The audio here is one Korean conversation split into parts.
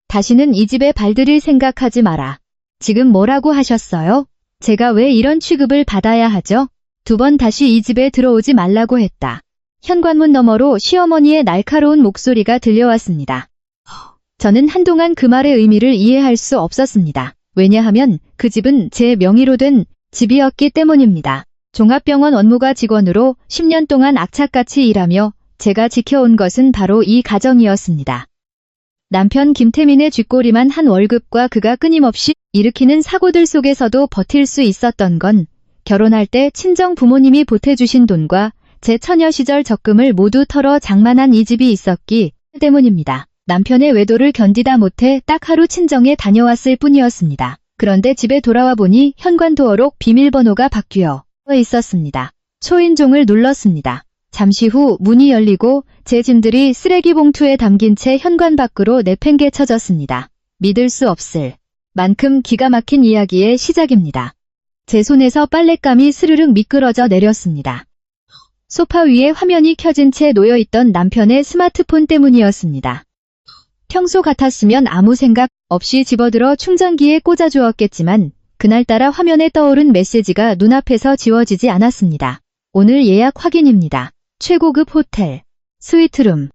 다시는 이 집에 발들일 생각하지 마라. 지금 뭐라고 하셨어요? 제가 왜 이런 취급을 받아야 하죠? 2번 다시 이 집에 들어오지 말라고 했다. 현관문 너머로 시어머니의 날카로운 목소리가 들려왔습니다. 저는 한동안 그 말의 의미를 이해할 수 없었습니다. 왜냐하면 그 집은 제 명의로 된 집이었기 때문입니다. 종합병원 원무과 직원으로 10년 동안 악착같이 일하며 제가 지켜온 것은 바로 이 가정이었습니다. 남편 김태민의 쥐꼬리만 한 월급과 그가 끊임없이 일으키는 사고들 속에서도 버틸 수 있었던 건 결혼할 때 친정 부모님이 보태주신 돈과 제 처녀 시절 적금을 모두 털어 장만한 이 집이 있었기 때문입니다. 남편의 외도를 견디다 못해 딱 하루 친정에 다녀왔을 뿐이었습니다. 그런데 집에 돌아와 보니 현관 도어록 비밀번호가 바뀌어 있었습니다. 초인종을 눌렀습니다. 잠시 후 문이 열리고 제 짐들이 쓰레기 봉투에 담긴 채 현관 밖으로 내팽개쳐졌습니다. 믿을 수 없을 만큼 기가 막힌 이야기의 시작입니다. 제 손에서 빨랫감이 스르륵 미끄러져 내렸습니다. 소파 위에 화면이 켜진 채 놓여있던 남편의 스마트폰 때문이었습니다. 평소 같았으면 아무 생각 없이 집어들어 충전기에 꽂아주었겠지만 그날따라 화면에 떠오른 메시지가 눈앞에서 지워지지 않았습니다. 오늘 예약 확인입니다. 최고급 호텔, 스위트룸.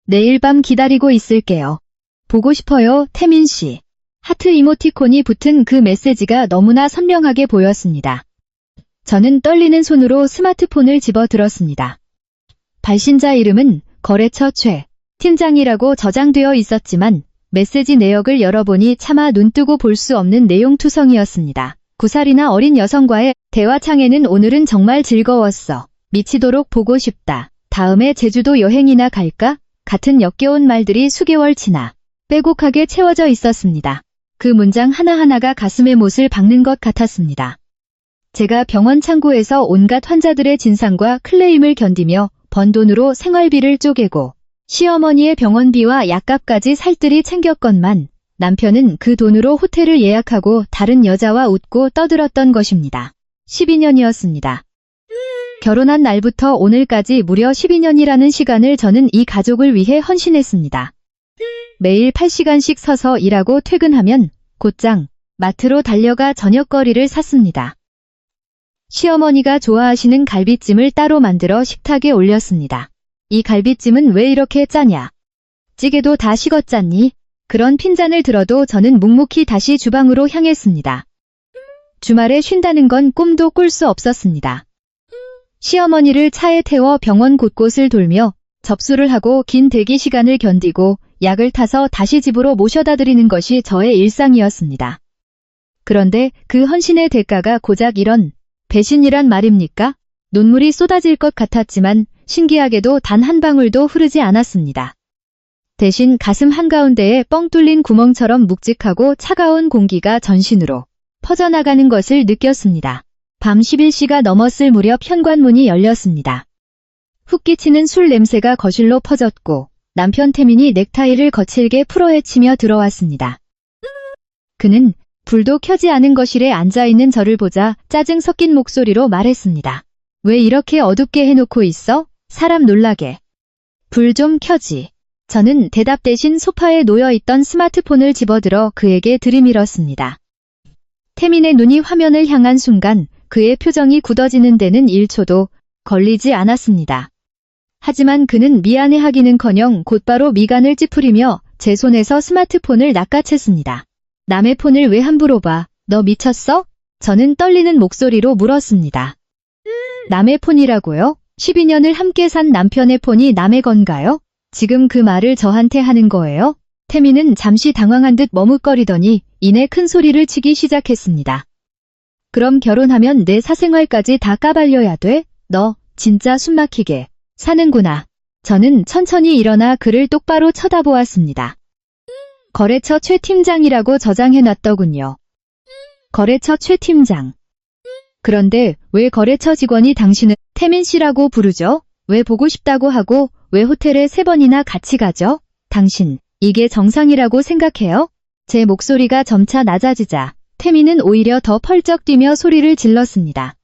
내일 밤 기다리고 있을게요. 보고 싶어요, 태민 씨. 하트 이모티콘이 붙은 그 메시지가 너무나 선명하게 보였습니다. 저는 떨리는 손으로 스마트폰을 집어들었습니다. 발신자 이름은 거래처 최 팀장이라고 저장되어 있었지만 메시지 내역을 열어보니 차마 눈뜨고 볼 수 없는 내용투성이었습니다. 9살이나 어린 여성과의 대화창에는 오늘은 정말 즐거웠어. 미치도록 보고 싶다. 다음에 제주도 여행이나 갈까? 같은 역겨운 말들이 수개월 지나 빼곡하게 채워져 있었습니다. 그 문장 하나하나가 가슴에 못을 박는 것 같았습니다. 제가 병원 창고에서 온갖 환자들의 진상과 클레임을 견디며 번 돈으로 생활비를 쪼개고 시어머니의 병원비와 약값까지 살뜰히 챙겼건만 남편은 그 돈으로 호텔을 예약하고 다른 여자와 웃고 떠들었던 것입니다. 12년이었습니다. 결혼한 날부터 오늘까지 무려 12년이라는 시간을 저는 이 가족을 위해 헌신했습니다. 매일 8시간씩 서서 일하고 퇴근하면 곧장 마트로 달려가 저녁거리를 샀습니다. 시어머니가 좋아하시는 갈비찜을 따로 만들어 식탁에 올렸습니다. 이 갈비찜은 왜 이렇게 짜냐? 찌개도 다 식었잖니? 그런 핀잔을 들어도 저는 묵묵히 다시 주방으로 향했습니다. 주말에 쉰다는 건 꿈도 꿀 수 없었습니다. 시어머니를 차에 태워 병원 곳곳을 돌며 접수를 하고 긴 대기 시간을 견디고 약을 타서 다시 집으로 모셔다 드리는 것이 저의 일상이었습니다. 그런데 그 헌신의 대가가 고작 이런 배신이란 말입니까? 눈물이 쏟아질 것 같았지만 신기하게도 단 한 방울도 흐르지 않았습니다. 대신 가슴 한가운데에 뻥 뚫린 구멍처럼 묵직하고 차가운 공기가 전신으로 퍼져나가는 것을 느꼈습니다. 밤 11시가 넘었을 무렵 현관문이 열렸습니다. 훅 끼치는 술 냄새가 거실로 퍼졌고 남편 태민이 넥타이를 거칠게 풀어헤치며 들어왔습니다. 그는 불도 켜지 않은 거실에 앉아있는 저를 보자 짜증 섞인 목소리로 말했습니다. 왜 이렇게 어둡게 해놓고 있어? 사람 놀라게. 불 좀 켜지. 저는 대답 대신 소파에 놓여있던 스마트폰을 집어들어 그에게 들이밀었습니다. 태민의 눈이 화면을 향한 순간 그의 표정이 굳어지는 데는 1초도 걸리지 않았습니다. 하지만 그는 미안해하기는커녕 곧바로 미간을 찌푸리며 제 손에서 스마트폰을 낚아챘습니다. 남의 폰을 왜 함부로 봐? 너 미쳤어? 저는 떨리는 목소리로 물었습니다. 남의 폰이라고요? 12년을 함께 산 남편의 폰이 남의 건가요? 지금 그 말을 저한테 하는 거예요? 태민은 잠시 당황한 듯 머뭇거리더니 이내 큰 소리를 치기 시작했습니다. 그럼 결혼하면 내 사생활까지 다 까발려야 돼? 너 진짜 숨막히게 사는구나. 저는 천천히 일어나 그를 똑바로 쳐다보았습니다. 거래처 최 팀장이라고 저장해놨더군요. 거래처 최 팀장. 그런데 왜 거래처 직원이 당신을 태민 씨라고 부르죠? 왜 보고 싶다고 하고 왜 호텔에 3번이나 같이 가죠? 당신, 이게 정상이라고 생각해요? 제 목소리가 점차 낮아지자 태민은 오히려 더 펄쩍 뛰며 소리를 질렀습니다.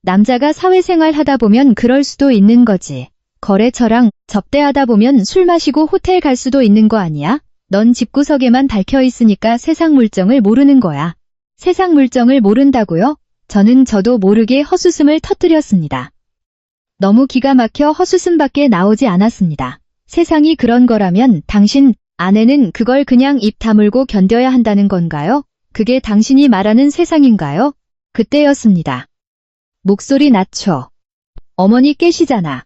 남자가 사회생활 하다 보면 그럴 수도 있는 거지. 거래처랑 접대하다 보면 술 마시고 호텔 갈 수도 있는 거 아니야? 넌 집구석에만 박혀 있으니까 세상 물정을 모르는 거야. 세상 물정을 모른다고요? 저도 모르게 헛웃음을 터뜨렸습니다. 너무 기가 막혀 헛웃음밖에 나오지 않았습니다. 세상이 그런 거라면 당신 아내는 그걸 그냥 입 다물고 견뎌야 한다는 건가요? 그게 당신이 말하는 세상인가요? 그때였습니다. 목소리 낮춰. 어머니 깨시잖아.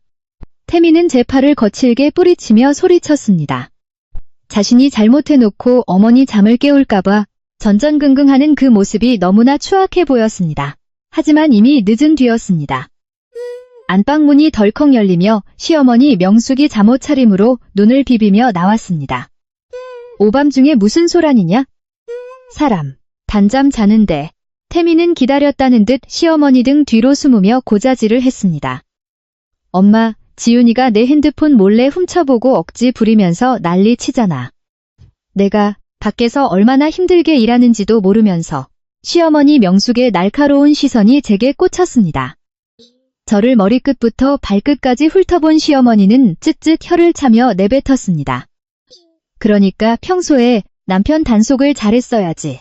태미는 제 팔을 거칠게 뿌리치며 소리쳤습니다. 자신이 잘못해놓고 어머니 잠을 깨울까봐 전전긍긍하는 그 모습이 너무나 추악해 보였습니다. 하지만 이미 늦은 뒤였습니다. 안방문이 덜컥 열리며 시어머니 명숙이 잠옷 차림으로 눈을 비비며 나왔습니다. 오밤중에 무슨 소란이냐? 사람, 단잠 자는데. 태미는 기다렸다는 듯 시어머니 등 뒤로 숨으며 고자질을 했습니다. 엄마, 지훈이가 내 핸드폰 몰래 훔쳐보고 억지 부리면서 난리 치잖아. 내가 밖에서 얼마나 힘들게 일하는지도 모르면서. 시어머니 명숙의 날카로운 시선이 제게 꽂혔습니다. 저를 머리끝부터 발끝까지 훑어본 시어머니는 쯧쯧 혀를 차며 내뱉었습니다. 그러니까 평소에 남편 단속을 잘했어야지.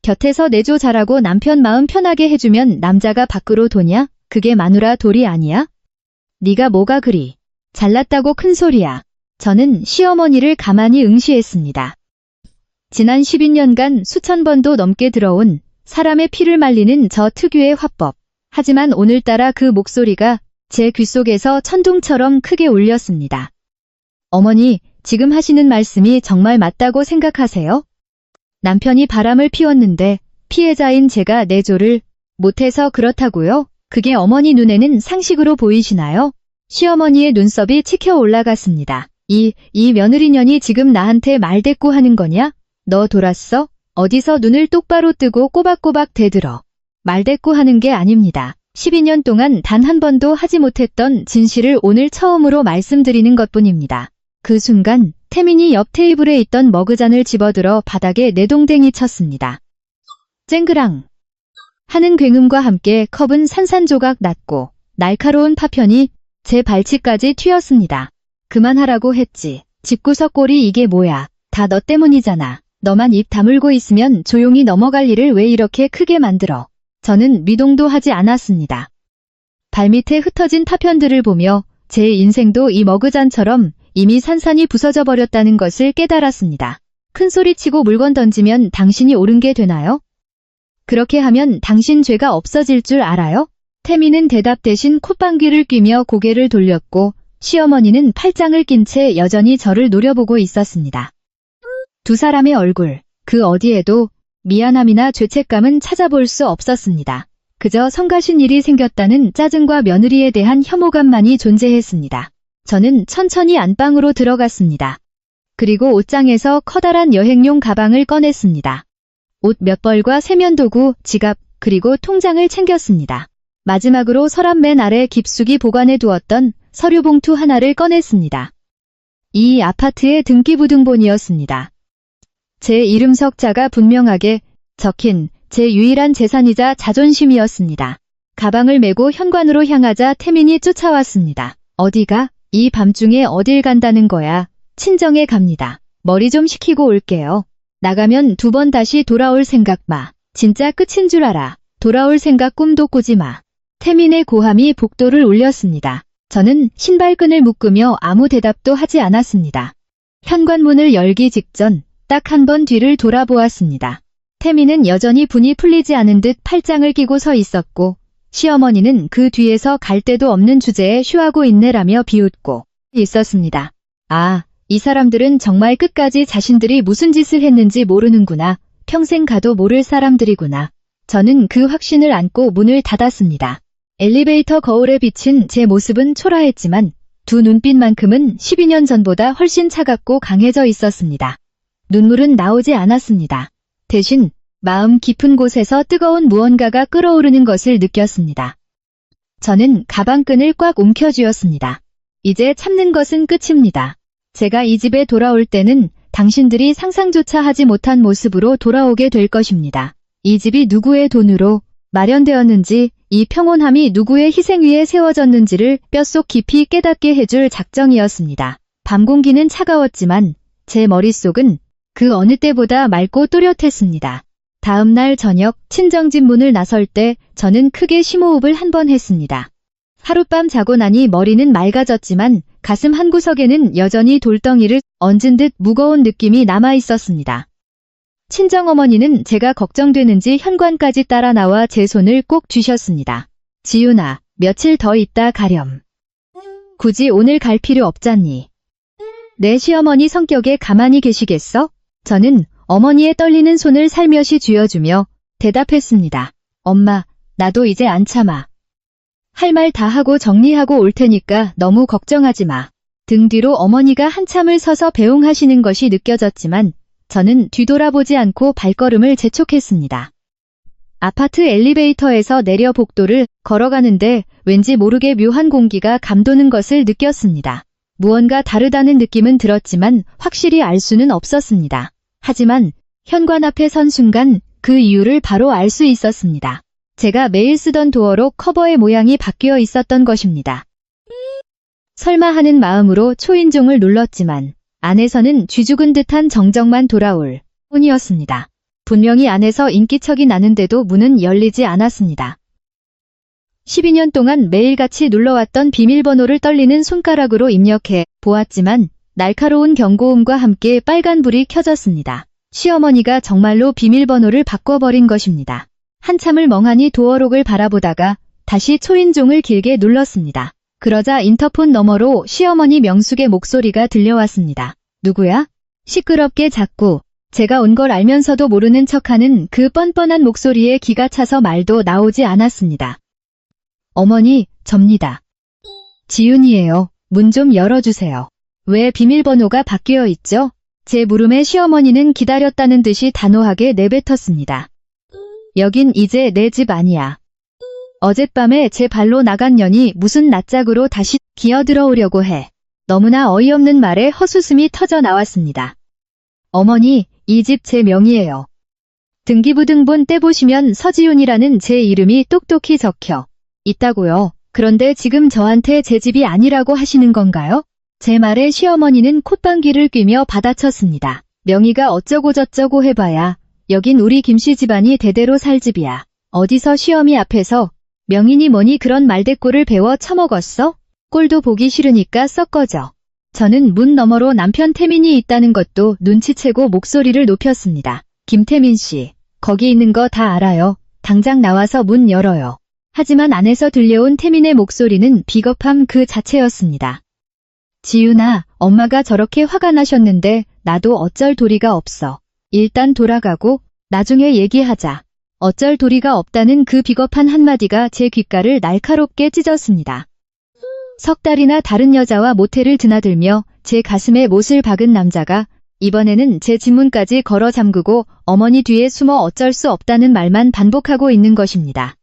곁에서 내조 잘하고 남편 마음 편하게 해주면 남자가 밖으로 도냐? 그게 마누라 도리 아니야? 네가 뭐가 그리 잘났다고 큰 소리야. 저는 시어머니를 가만히 응시했습니다. 지난 12년간 수천 번도 넘게 들어온 사람의 피를 말리는 저 특유의 화법. 하지만 오늘따라 그 목소리가 제 귓속에서 천둥처럼 크게 울렸습니다. 어머니, 지금 하시는 말씀이 정말 맞다고 생각하세요? 남편이 바람을 피웠는데 피해자인 제가 내조를 못해서 그렇다고요? 그게 어머니 눈에는 상식으로 보이시나요? 시어머니의 눈썹이 치켜 올라갔습니다. 이 며느리년이 지금 나한테 말대꾸하는 거냐? 너 돌았어? 어디서 눈을 똑바로 뜨고 꼬박꼬박 대들어. 말대꾸하는 게 아닙니다. 12년 동안 단 한 번도 하지 못했던 진실을 오늘 처음으로 말씀드리는 것뿐입니다. 그 순간 태민이 옆 테이블에 있던 머그잔을 집어들어 바닥에 내동댕이 쳤습니다. 쨍그랑 하는 굉음과 함께 컵은 산산조각 났고 날카로운 파편이 제 발치까지 튀었습니다. 그만하라고 했지. 집구석 꼴이 이게 뭐야. 다 너 때문이잖아. 너만 입 다물고 있으면 조용히 넘어갈 일을 왜 이렇게 크게 만들어. 저는 미동도 하지 않았습니다. 발밑에 흩어진 파편들을 보며 제 인생도 이 머그잔처럼 이미 산산이 부서져 버렸다는 것을 깨달았습니다. 큰 소리치고 물건 던지면 당신이 옳은 게 되나요? 그렇게 하면 당신 죄가 없어질 줄 알아요? 태미는 대답 대신 콧방귀를 뀌며 고개를 돌렸고 시어머니는 팔짱을 낀 채 여전히 저를 노려보고 있었습니다. 두 사람의 얼굴, 그 어디에도 미안함이나 죄책감은 찾아볼 수 없었습니다. 그저 성가신 일이 생겼다는 짜증과 며느리에 대한 혐오감만이 존재했습니다. 저는 천천히 안방으로 들어갔습니다. 그리고 옷장에서 커다란 여행용 가방을 꺼냈습니다. 옷 몇 벌과 세면도구, 지갑, 그리고 통장을 챙겼습니다. 마지막으로 서랍 맨 아래 깊숙이 보관해 두었던 서류 봉투 하나를 꺼냈습니다. 이 아파트의 등기부등본이었습니다. 제 이름 석자가 분명하게 적힌 제 유일한 재산이자 자존심이었습니다. 가방을 메고 현관으로 향하자 태민이 쫓아왔습니다. 어디가? 이 밤중에 어딜 간다는 거야. 친정에 갑니다. 머리 좀 식히고 올게요. 나가면 두 번 다시 돌아올 생각 마. 진짜 끝인 줄 알아. 돌아올 생각 꿈도 꾸지 마. 태민의 고함이 복도를 울렸습니다. 저는 신발끈을 묶으며 아무 대답도 하지 않았습니다. 현관문을 열기 직전 딱 한 번 뒤를 돌아보았습니다. 태민은 여전히 분이 풀리지 않은 듯 팔짱을 끼고 서 있었고 시어머니는 그 뒤에서 갈 데도 없는 주제에 쉬하고 있네라며 비웃고 있었습니다. 아, 이 사람들은 정말 끝까지 자신들이 무슨 짓을 했는지 모르는구나. 평생 가도 모를 사람들이구나. 저는 그 확신을 안고 문을 닫았습니다. 엘리베이터 거울에 비친 제 모습은 초라했지만 두 눈빛만큼은 12년 전보다 훨씬 차갑고 강해져 있었습니다. 눈물은 나오지 않았습니다. 대신 마음 깊은 곳에서 뜨거운 무언가가 끓어오르는 것을 느꼈습니다. 저는 가방끈을 꽉 움켜쥐었습니다. 이제 참는 것은 끝입니다. 제가 이 집에 돌아올 때는 당신들이 상상조차 하지 못한 모습으로 돌아오게 될 것입니다. 이 집이 누구의 돈으로 마련되었는지, 이 평온함이 누구의 희생 위에 세워졌는지를 뼛속 깊이 깨닫게 해줄 작정이었습니다. 밤 공기는 차가웠지만 제 머릿속은 그 어느 때보다 맑고 또렷했습니다. 다음 날 저녁 친정집 문을 나설 때 저는 크게 심호흡을 한 번 했습니다. 하룻밤 자고 나니 머리는 맑아졌지만 가슴 한구석에는 여전히 돌덩이를 얹은 듯 무거운 느낌이 남아 있었습니다. 친정어머니는 제가 걱정되는지 현관까지 따라 나와 제 손을 꼭 쥐셨습니다. 지윤아, 며칠 더 있다 가렴. 굳이 오늘 갈 필요 없잖니. 내 시어머니 성격에 가만히 계시겠어? 저는 어머니의 떨리는 손을 살며시 쥐어주며 대답했습니다. 엄마, 나도 이제 안 참아. 할 말 다 하고 정리하고 올 테니까 너무 걱정하지 마. 등 뒤로 어머니가 한참을 서서 배웅하시는 것이 느껴졌지만 저는 뒤돌아보지 않고 발걸음을 재촉했습니다. 아파트 엘리베이터에서 내려 복도를 걸어가는데 왠지 모르게 묘한 공기가 감도는 것을 느꼈습니다. 무언가 다르다는 느낌은 들었지만 확실히 알 수는 없었습니다. 하지만 현관 앞에 선 순간 그 이유를 바로 알 수 있었습니다. 제가 매일 쓰던 도어록 커버의 모양이 바뀌어 있었던 것입니다. 설마 하는 마음으로 초인종을 눌렀지만 안에서는 쥐죽은 듯한 정적만 돌아올 뿐이었습니다. 분명히 안에서 인기척이 나는데도 문은 열리지 않았습니다. 12년 동안 매일같이 눌러왔던 비밀번호를 떨리는 손가락으로 입력해 보았지만 날카로운 경고음과 함께 빨간불이 켜졌습니다. 시어머니가 정말로 비밀번호를 바꿔버린 것입니다. 한참을 멍하니 도어록을 바라보다가 다시 초인종을 길게 눌렀습니다. 그러자 인터폰 너머로 시어머니 명숙의 목소리가 들려왔습니다. 누구야? 시끄럽게 자꾸 제가 온 걸 알면서도 모르는 척하는 그 뻔뻔한 목소리에 기가 차서 말도 나오지 않았습니다. 어머니, 접니다. 지윤이에요. 문 좀 열어주세요. 왜 비밀번호가 바뀌어 있죠? 제 물음에 시어머니는 기다렸다는 듯이 단호하게 내뱉었습니다. 여긴 이제 내 집 아니야. 어젯밤에 제 발로 나간 년이 무슨 낯짝으로 다시 기어들어오려고 해. 너무나 어이없는 말에 헛웃음이 터져 나왔습니다. 어머니, 이 집 제 명의예요. 등기부등본 떼보시면 서지윤이라는 제 이름이 똑똑히 적혀 있다고요. 그런데 지금 저한테 제 집이 아니라고 하시는 건가요? 제 말에 시어머니는 콧방귀를 뀌며 받아쳤습니다. 명의가 어쩌고저쩌고 해봐야 여긴 우리 김씨 집안이 대대로 살 집이야. 어디서 시어미 앞에서 명의니 뭐니 그런 말대꾸를 배워 처먹었어? 꼴도 보기 싫으니까 썩 꺼져. 저는 문 너머로 남편 태민이 있다는 것도 눈치채고 목소리를 높였습니다. 김태민 씨, 거기 있는 거 다 알아요. 당장 나와서 문 열어요. 하지만 안에서 들려온 태민의 목소리는 비겁함 그 자체였습니다. 지윤아, 엄마가 저렇게 화가 나셨는데 나도 어쩔 도리가 없어. 일단 돌아가고 나중에 얘기하자. 어쩔 도리가 없다는 그 비겁한 한마디가 제 귓가를 날카롭게 찢었습니다. 석 달이나 다른 여자와 모텔을 드나들며 제 가슴에 못을 박은 남자가 이번에는 제 집문까지 걸어 잠그고 어머니 뒤에 숨어 어쩔 수 없다는 말만 반복하고 있는 것입니다.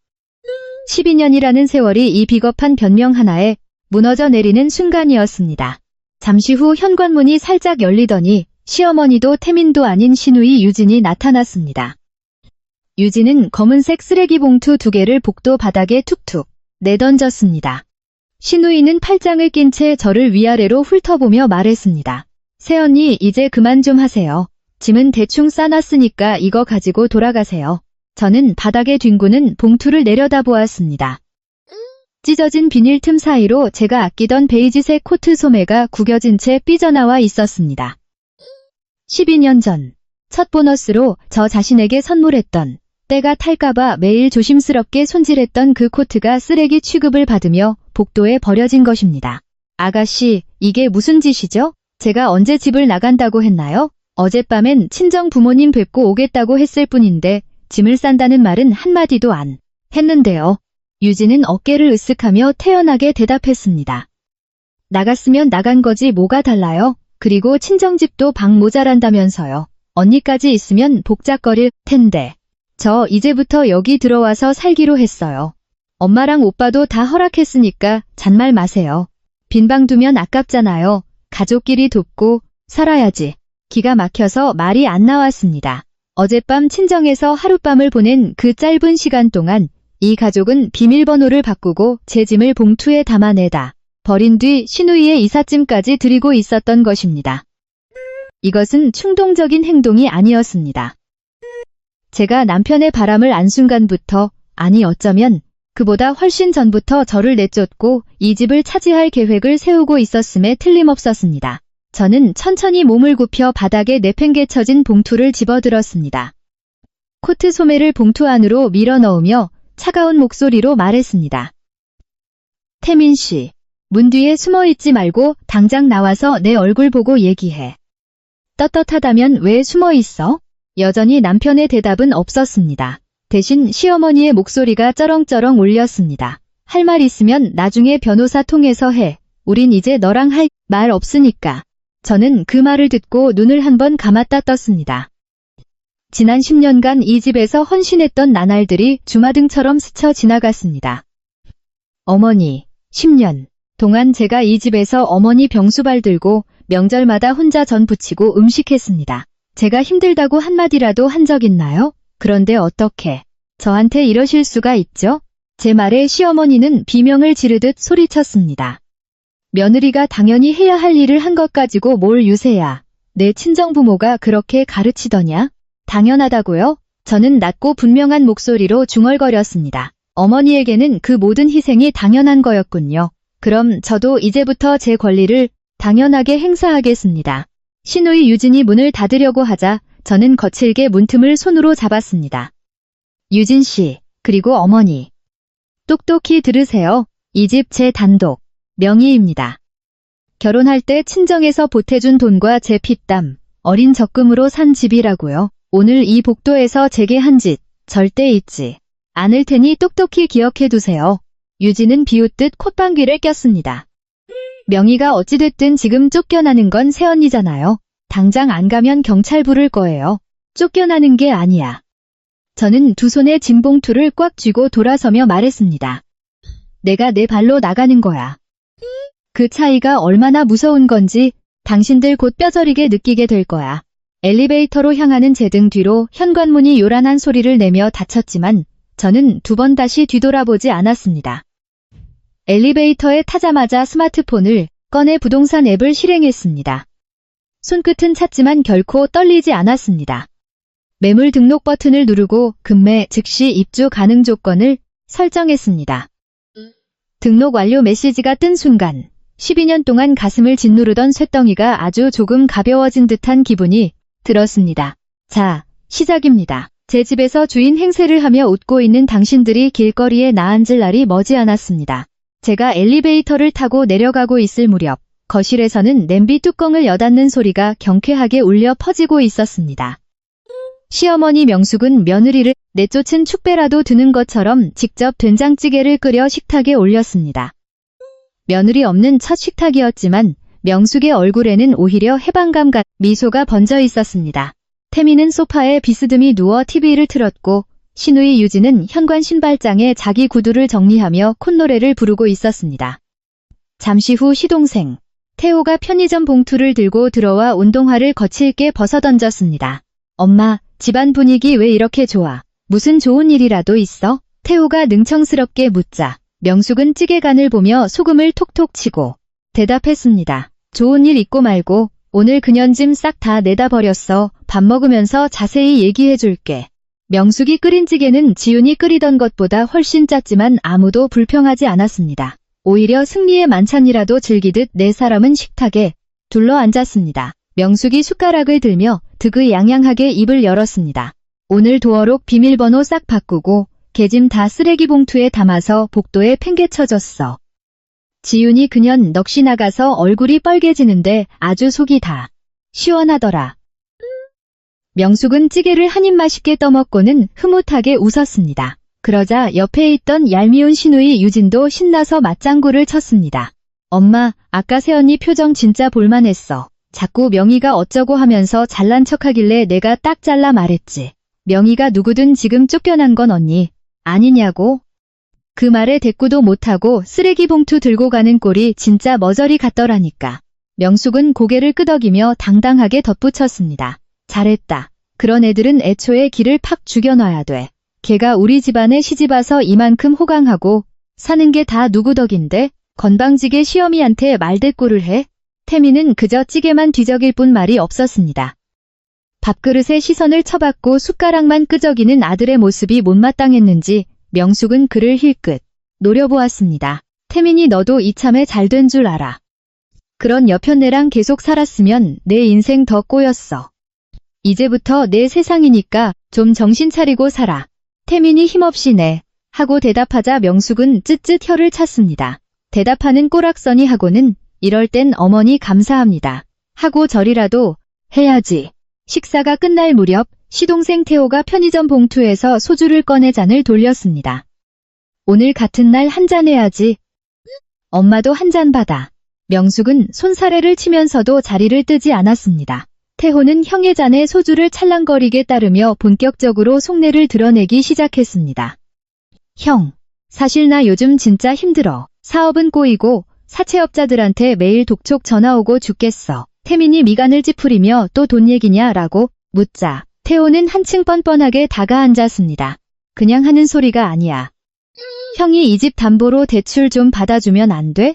12년이라는 세월이 이 비겁한 변명 하나에 무너져 내리는 순간이었습니다. 잠시 후 현관문이 살짝 열리더니 시어머니도 태민도 아닌 시누이 유진이 나타났습니다. 유진은 검은색 쓰레기 봉투 2개를 복도 바닥에 툭툭 내던졌습니다. 시누이는 팔짱을 낀 채 저를 위아래로 훑어보며 말했습니다. 새언니, 이제 그만 좀 하세요. 짐은 대충 싸놨으니까 이거 가지고 돌아가세요. 저는 바닥에 뒹구는 봉투를 내려다보았습니다. 찢어진 비닐 틈 사이로 제가 아끼던 베이지색 코트 소매가 구겨진 채 삐져나와 있었습니다. 12년 전, 첫 보너스로 저 자신에게 선물했던 때가 탈까봐 매일 조심스럽게 손질했던 그 코트가 쓰레기 취급을 받으며 복도에 버려진 것입니다. 아가씨, 이게 무슨 짓이죠? 제가 언제 집을 나간다고 했나요? 어젯밤엔 친정 부모님 뵙고 오겠다고 했을 뿐인데 짐을 싼다는 말은 한마디도 안 했는데요. 유진은 어깨를 으쓱하며 태연하게 대답했습니다. 나갔으면 나간 거지 뭐가 달라요? 그리고 친정집도 방 모자란다면서요. 언니까지 있으면 복잡거릴 텐데. 저 이제부터 여기 들어와서 살기로 했어요. 엄마랑 오빠도 다 허락했으니까 잔말 마세요. 빈방 두면 아깝잖아요. 가족끼리 돕고 살아야지. 기가 막혀서 말이 안 나왔습니다. 어젯밤 친정에서 하룻밤을 보낸 그 짧은 시간 동안 이 가족은 비밀번호를 바꾸고 제 짐을 봉투에 담아내다 버린 뒤 시누이의 이삿짐까지 드리고 있었던 것입니다. 이것은 충동적인 행동이 아니었습니다. 제가 남편의 바람을 안 순간부터, 아니 어쩌면 그보다 훨씬 전부터 저를 내쫓고 이 집을 차지할 계획을 세우고 있었음에 틀림없었습니다. 저는 천천히 몸을 굽혀 바닥에 내팽개쳐진 봉투를 집어들었습니다. 코트 소매를 봉투 안으로 밀어 넣으며 차가운 목소리로 말했습니다. 태민 씨, 문 뒤에 숨어 있지 말고 당장 나와서 내 얼굴 보고 얘기해. 떳떳하다면 왜 숨어 있어? 여전히 남편의 대답은 없었습니다. 대신 시어머니의 목소리가 쩌렁쩌렁 울렸습니다. 할 말 있으면 나중에 변호사 통해서 해. 우린 이제 너랑 할 말 없으니까. 저는 그 말을 듣고 눈을 한번 감았다 떴습니다. 지난 10년간 이 집에서 헌신했던 나날들이 주마등처럼 스쳐 지나갔습니다. 어머니, 10년 동안 제가 이 집에서 어머니 병수발 들고 명절마다 혼자 전 부치고 음식했습니다. 제가 힘들다고 한마디라도 한 적 있나요? 그런데 어떻게 저한테 이러실 수가 있죠? 제 말에 시어머니는 비명을 지르듯 소리쳤습니다. 며느리가 당연히 해야 할 일을 한 것 가지고 뭘 유세야. 내 친정부모가 그렇게 가르치더냐? 당연하다고요? 저는 낮고 분명한 목소리로 중얼거렸습니다. 어머니에게는 그 모든 희생이 당연한 거였군요. 그럼 저도 이제부터 제 권리를 당연하게 행사하겠습니다. 시누이 유진이 문을 닫으려고 하자 저는 거칠게 문틈을 손으로 잡았습니다. 유진 씨, 그리고 어머니. 똑똑히 들으세요. 이 집 제 단독 명의입니다. 결혼할 때 친정에서 보태준 돈과 제 피땀, 어린 적금으로 산 집이라고요. 오늘 이 복도에서 제게 한 짓 절대 잊지 않을 테니 똑똑히 기억해 두세요. 유진은 비웃듯 콧방귀를 꼈습니다. 명의가 어찌됐든 지금 쫓겨나는 건 새언니잖아요. 당장 안 가면 경찰 부를 거예요. 쫓겨나는 게 아니야. 저는 두 손에 진 봉투를 꽉 쥐고 돌아서며 말했습니다. 내가 내 발로 나가는 거야. 그 차이가 얼마나 무서운 건지 당신들 곧 뼈저리게 느끼게 될 거야. 엘리베이터로 향하는 제 등 뒤로 현관문이 요란한 소리를 내며 닫혔지만 저는 두 번 다시 뒤돌아보지 않았습니다. 엘리베이터에 타자마자 스마트폰을 꺼내 부동산 앱을 실행했습니다. 손끝은 찼지만 결코 떨리지 않았습니다. 매물 등록 버튼을 누르고 급매 즉시 입주 가능 조건을 설정했습니다. 등록 완료 메시지가 뜬 순간 12년 동안 가슴을 짓누르던 쇳덩이가 아주 조금 가벼워진 듯한 기분이 들었습니다. 자, 시작입니다. 제 집에서 주인 행세를 하며 웃고 있는 당신들이 길거리에 나앉을 날이 머지않았습니다. 제가 엘리베이터를 타고 내려가고 있을 무렵 거실에서는 냄비 뚜껑을 여닫는 소리가 경쾌하게 울려 퍼지고 있었습니다. 시어머니 명숙은 며느리를 내쫓은 축배라도 드는 것처럼 직접 된장찌개를 끓여 식탁에 올렸습니다. 며느리 없는 첫 식탁이었지만 명숙의 얼굴에는 오히려 해방감 같은 미소가 번져 있었습니다. 태미는 소파에 비스듬히 누워 TV를 틀었고 시누이 유진은 현관 신발장에 자기 구두를 정리하며 콧노래를 부르고 있었습니다. 잠시 후 시동생 태호가 편의점 봉투를 들고 들어와 운동화를 거칠게 벗어던졌습니다. 엄마, 집안 분위기 왜 이렇게 좋아? 무슨 좋은 일이라도 있어? 태호가 능청스럽게 묻자 명숙은 찌개간을 보며 소금을 톡톡 치고 대답했습니다. 좋은 일 있고 말고 오늘 그년 짐 싹 다 내다 버렸어. 밥 먹으면서 자세히 얘기해줄게. 명숙이 끓인 찌개는 지훈이 끓이던 것보다 훨씬 짰지만 아무도 불평하지 않았습니다. 오히려 승리의 만찬이라도 즐기듯 네 사람은 식탁에 둘러앉았습니다. 명숙이 숟가락을 들며 득의양양하게 입을 열었습니다. 오늘 도어록 비밀번호 싹 바꾸고 개짐 다 쓰레기 봉투에 담아서 복도에 팽개쳐줬어. 지훈이 그년 넋이 나가서 얼굴이 빨개지는데 아주 속이 다 시원하더라. 명숙은 찌개를 한 입 맛있게 떠먹고는 흐뭇하게 웃었습니다. 그러자 옆에 있던 얄미운 시누이 유진도 신나서 맞장구를 쳤습니다. 엄마, 아까 새언니 표정 진짜 볼만했어. 자꾸 명의가 어쩌고 하면서 잘난 척하길래 내가 딱 잘라 말했지. 명의가 누구든 지금 쫓겨난 건 언니 아니냐고. 그 말에 대꾸도 못하고 쓰레기 봉투 들고 가는 꼴이 진짜 머저리 같더라니까. 명숙은 고개를 끄덕이며 당당하게 덧붙였습니다. 잘했다. 그런 애들은 애초에 기를 팍 죽여놔야 돼. 걔가 우리 집안에 시집와서 이만큼 호강하고 사는 게 다 누구 덕인데 건방지게 시어미한테 말대꾸를 해? 태민은 그저 찌개만 뒤적일 뿐 말이 없었습니다. 밥그릇에 시선을 쳐박고 숟가락만 끄적이는 아들의 모습이 못마땅했는지 명숙은 그를 힐끗 노려보았습니다. 태민이 너도 이참에 잘된 줄 알아. 그런 여편네랑 계속 살았으면 내 인생 더 꼬였어. 이제부터 내 세상이니까 좀 정신 차리고 살아. 태민이 힘없이 네 하고 대답하자 명숙은 쯧쯧 혀를 찼습니다. 대답하는 꼬락서니 하고는 이럴 땐 어머니 감사합니다 하고 절이라도 해야지. 식사가 끝날 무렵 시동생 태호가 편의점 봉투에서 소주를 꺼내 잔을 돌렸습니다. 오늘 같은 날 한 잔 해야지. 엄마도 한 잔 받아. 명숙은 손사래를 치면서도 자리를 뜨지 않았습니다. 태호는 형의 잔에 소주를 찰랑거리게 따르며 본격적으로 속내를 드러내기 시작했습니다. 형, 사실 나 요즘 진짜 힘들어. 사업은 꼬이고 사채업자들한테 매일 독촉 전화 오고 죽겠어. 태민이 미간을 찌푸리며 또 돈 얘기냐 라고 묻자 태호는 한층 뻔뻔하게 다가앉았습니다. 그냥 하는 소리가 아니야. 형이 이 집 담보로 대출 좀 받아주면 안 돼?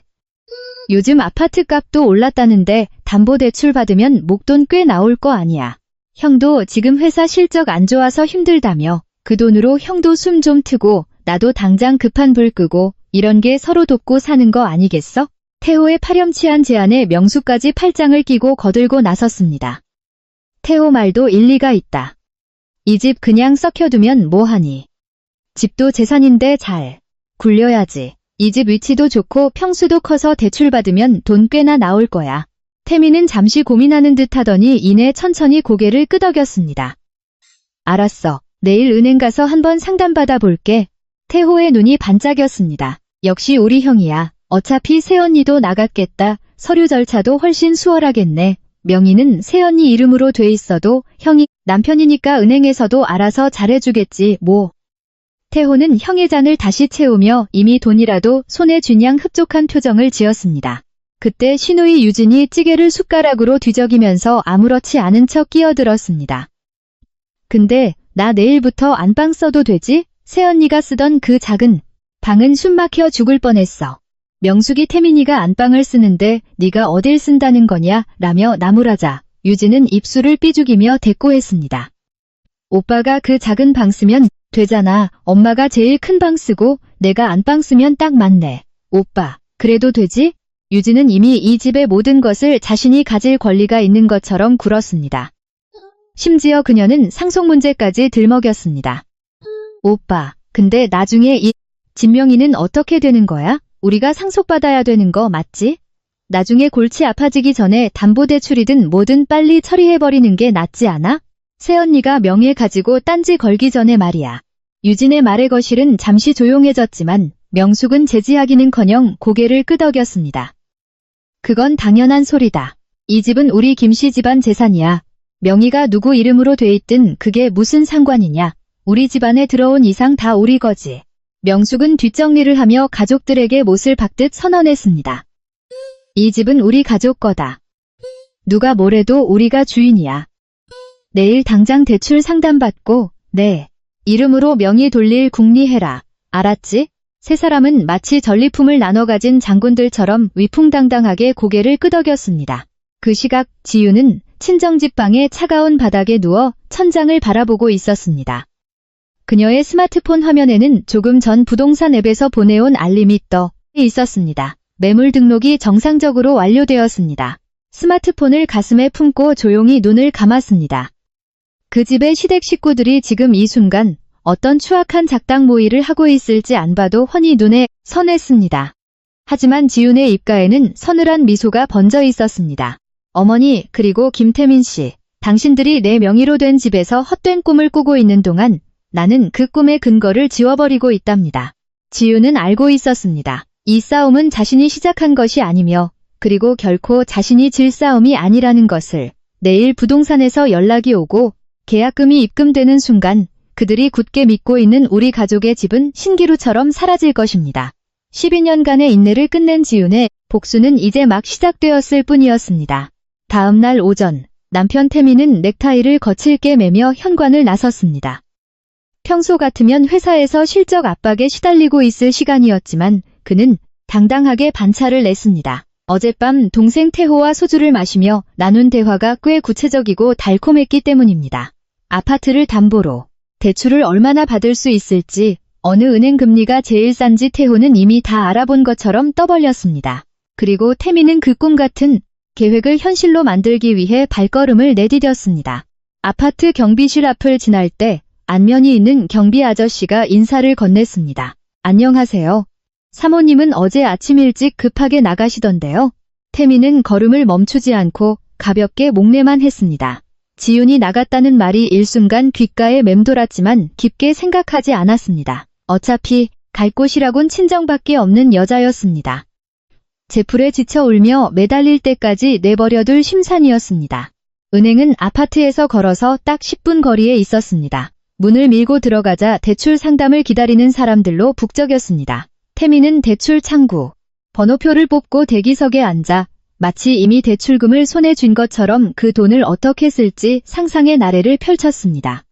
요즘 아파트 값도 올랐다는데 담보대출 받으면 목돈 꽤 나올 거 아니야. 형도 지금 회사 실적 안 좋아서 힘들다며 그 돈으로 형도 숨 좀 트고 나도 당장 급한 불 끄고 이런 게 서로 돕고 사는 거 아니겠어? 태호의 파렴치한 제안에 명숙까지 팔짱을 끼고 거들고 나섰습니다. 태호 말도 일리가 있다. 이 집 그냥 썩혀두면 뭐하니. 집도 재산인데 잘 굴려야지. 이 집 위치도 좋고 평수도 커서 대출받으면 돈 꽤나 나올 거야. 태민은 잠시 고민하는 듯 하더니 이내 천천히 고개를 끄덕였습니다. 알았어. 내일 은행 가서 한번 상담받아 볼게. 태호의 눈이 반짝였습니다. 역시 우리 형이야. 어차피 새언니도 나갔겠다. 서류 절차도 훨씬 수월하겠네. 명의는 새언니 이름으로 돼 있어도 형이 남편이니까 은행에서도 알아서 잘해주겠지 뭐. 태호는 형의 잔을 다시 채우며 이미 돈이라도 손에 쥔 양 흡족한 표정을 지었습니다. 그때 시누이 유진이 찌개를 숟가락으로 뒤적이면서 아무렇지 않은 척 끼어들었습니다. 근데 나 내일부터 안방 써도 되지? 새언니가 쓰던 그 작은 방은 숨막혀 죽을 뻔했어. 명숙이 태민이가 안방을 쓰는데 네가 어딜 쓴다는 거냐 라며 나무라자 유진은 입술을 삐죽이며 대꾸했습니다. 오빠가 그 작은 방 쓰면 되잖아. 엄마가 제일 큰 방 쓰고 내가 안방 쓰면 딱 맞네. 오빠, 그래도 되지? 유진은 이미 이 집의 모든 것을 자신이 가질 권리가 있는 것처럼 굴었습니다. 심지어 그녀는 상속 문제까지 들먹였습니다. 오빠, 근데 나중에 이 진명이는 어떻게 되는 거야? 우리가 상속받아야 되는 거 맞지? 나중에 골치 아파지기 전에 담보대출이든 뭐든 빨리 처리해버리는 게 낫지 않아? 새언니가 명예 가지고 딴지 걸기 전에 말이야. 유진의 말의 거실은 잠시 조용해졌지만 명숙은 제지하기는커녕 고개를 끄덕였습니다. 그건 당연한 소리다. 이 집은 우리 김씨 집안 재산이야. 명의가 누구 이름으로 돼 있든 그게 무슨 상관이냐. 우리 집안에 들어온 이상 다 우리 거지. 명숙은 뒷정리를 하며 가족들에게 못을 박듯 선언했습니다. 이 집은 우리 가족 거다. 누가 뭐래도 우리가 주인이야. 내일 당장 대출 상담받고 내 이름으로 명의 돌릴 궁리해라. 알았지? 세 사람은 마치 전리품을 나눠 가진 장군들처럼 위풍당당하게 고개를 끄덕였습니다. 그 시각 지유는 친정집 방의 차가운 바닥에 누워 천장을 바라보고 있었습니다. 그녀의 스마트폰 화면에는 조금 전 부동산 앱에서 보내온 알림이 떠 있었습니다. 매물 등록이 정상적으로 완료되었습니다. 스마트폰을 가슴에 품고 조용히 눈을 감았습니다. 그 집의 시댁 식구들이 지금 이 순간 어떤 추악한 작당 모의를 하고 있을지 안 봐도 훤히 눈에 선했습니다. 하지만 지윤의 입가에는 서늘한 미소가 번져 있었습니다. 어머니, 그리고 김태민 씨, 당신들이 내 명의로 된 집에서 헛된 꿈을 꾸고 있는 동안 나는 그 꿈의 근거를 지워버리고 있답니다. 지윤은 알고 있었습니다. 이 싸움은 자신이 시작한 것이 아니며 그리고 결코 자신이 질 싸움이 아니라는 것을. 내일 부동산에서 연락이 오고 계약금이 입금되는 순간 그들이 굳게 믿고 있는 우리 가족의 집은 신기루처럼 사라질 것입니다. 12년간의 인내를 끝낸 지윤의 복수는 이제 막 시작되었을 뿐이었습니다. 다음 날 오전, 남편 태민은 넥타이를 거칠게 매며 현관을 나섰습니다. 평소 같으면 회사에서 실적 압박에 시달리고 있을 시간이었지만 그는 당당하게 반차를 냈습니다. 어젯밤 동생 태호와 소주를 마시며 나눈 대화가 꽤 구체적이고 달콤했기 때문입니다. 아파트를 담보로 대출을 얼마나 받을 수 있을지, 어느 은행 금리가 제일 싼지 태호는 이미 다 알아본 것처럼 떠벌렸습니다. 그리고 태미는 그 꿈 같은 계획을 현실로 만들기 위해 발걸음을 내디뎠습니다. 아파트 경비실 앞을 지날 때 안면이 있는 경비 아저씨가 인사를 건넸습니다. 안녕하세요. 사모님은 어제 아침 일찍 급하게 나가시던데요. 태미는 걸음을 멈추지 않고 가볍게 목례만 했습니다. 지윤이 나갔다는 말이 일순간 귓가에 맴돌았지만 깊게 생각하지 않았습니다. 어차피 갈 곳이라곤 친정밖에 없는 여자였습니다. 제풀에 지쳐 울며 매달릴 때까지 내버려둘 심산이었습니다. 은행은 아파트에서 걸어서 딱 10분 거리에 있었습니다. 문을 밀고 들어가자 대출 상담을 기다리는 사람들로 북적였습니다. 태미는 대출 창구 번호표를 뽑고 대기석에 앉아 마치 이미 대출금을 손에 쥔 것처럼 그 돈을 어떻게 쓸지 상상의 나래를 펼쳤습니다.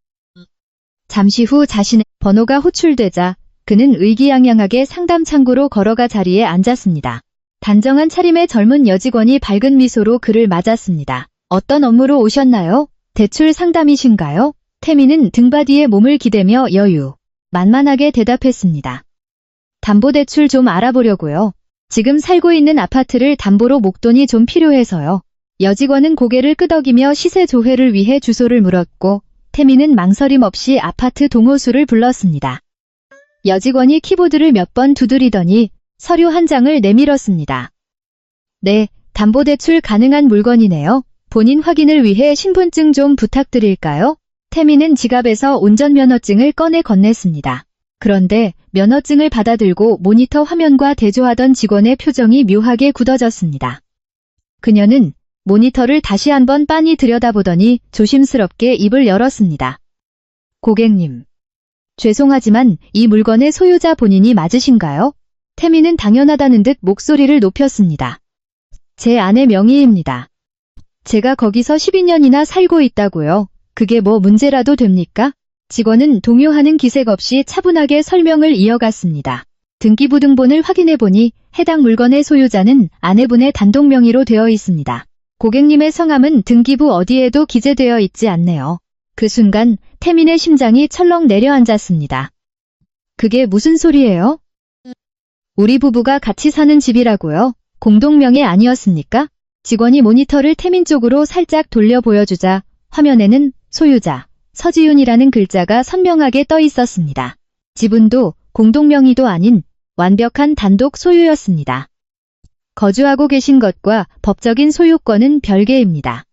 잠시 후 자신의 번호가 호출되자 그는 의기양양하게 상담 창구로 걸어가 자리에 앉았습니다. 단정한 차림의 젊은 여직원이 밝은 미소로 그를 맞았습니다. 어떤 업무로 오셨나요? 대출 상담이신가요? 태미는 등받이에 몸을 기대며 여유 만만하게 대답했습니다. 담보대출 좀 알아보려고요. 지금 살고 있는 아파트를 담보로 목돈이 좀 필요해서요. 여직원은 고개를 끄덕이며 시세 조회를 위해 주소를 물었고 태미는 망설임 없이 아파트 동호수를 불렀습니다. 여직원이 키보드를 몇 번 두드리더니 서류 한 장을 내밀었습니다. 네, 담보대출 가능한 물건이네요. 본인 확인을 위해 신분증 좀 부탁드릴까요? 태미는 지갑에서 운전면허증을 꺼내 건넸습니다. 그런데 면허증을 받아들고 모니터 화면과 대조하던 직원의 표정이 묘하게 굳어졌습니다. 그녀는 모니터를 다시 한번 빤히 들여다보더니 조심스럽게 입을 열었습니다. 고객님, 죄송하지만 이 물건의 소유자 본인이 맞으신가요? 태미는 당연하다는 듯 목소리를 높였습니다. 제 아내 명의입니다. 제가 거기서 12년이나 살고 있다고요. 그게 뭐 문제라도 됩니까? 직원은 동요하는 기색 없이 차분하게 설명을 이어갔습니다. 등기부 등본을 확인해보니 해당 물건의 소유자는 아내분의 단독 명의로 되어 있습니다. 고객님의 성함은 등기부 어디에도 기재되어 있지 않네요. 그 순간 태민의 심장이 철렁 내려앉았습니다. 그게 무슨 소리예요? 우리 부부가 같이 사는 집이라고요? 공동명의 아니었습니까? 직원이 모니터를 태민 쪽으로 살짝 돌려 보여주자 화면에는 소유자, 서지윤이라는 글자가 선명하게 떠 있었습니다. 지분도 공동명의도 아닌 완벽한 단독 소유였습니다. 거주하고 계신 것과 법적인 소유권은 별개입니다.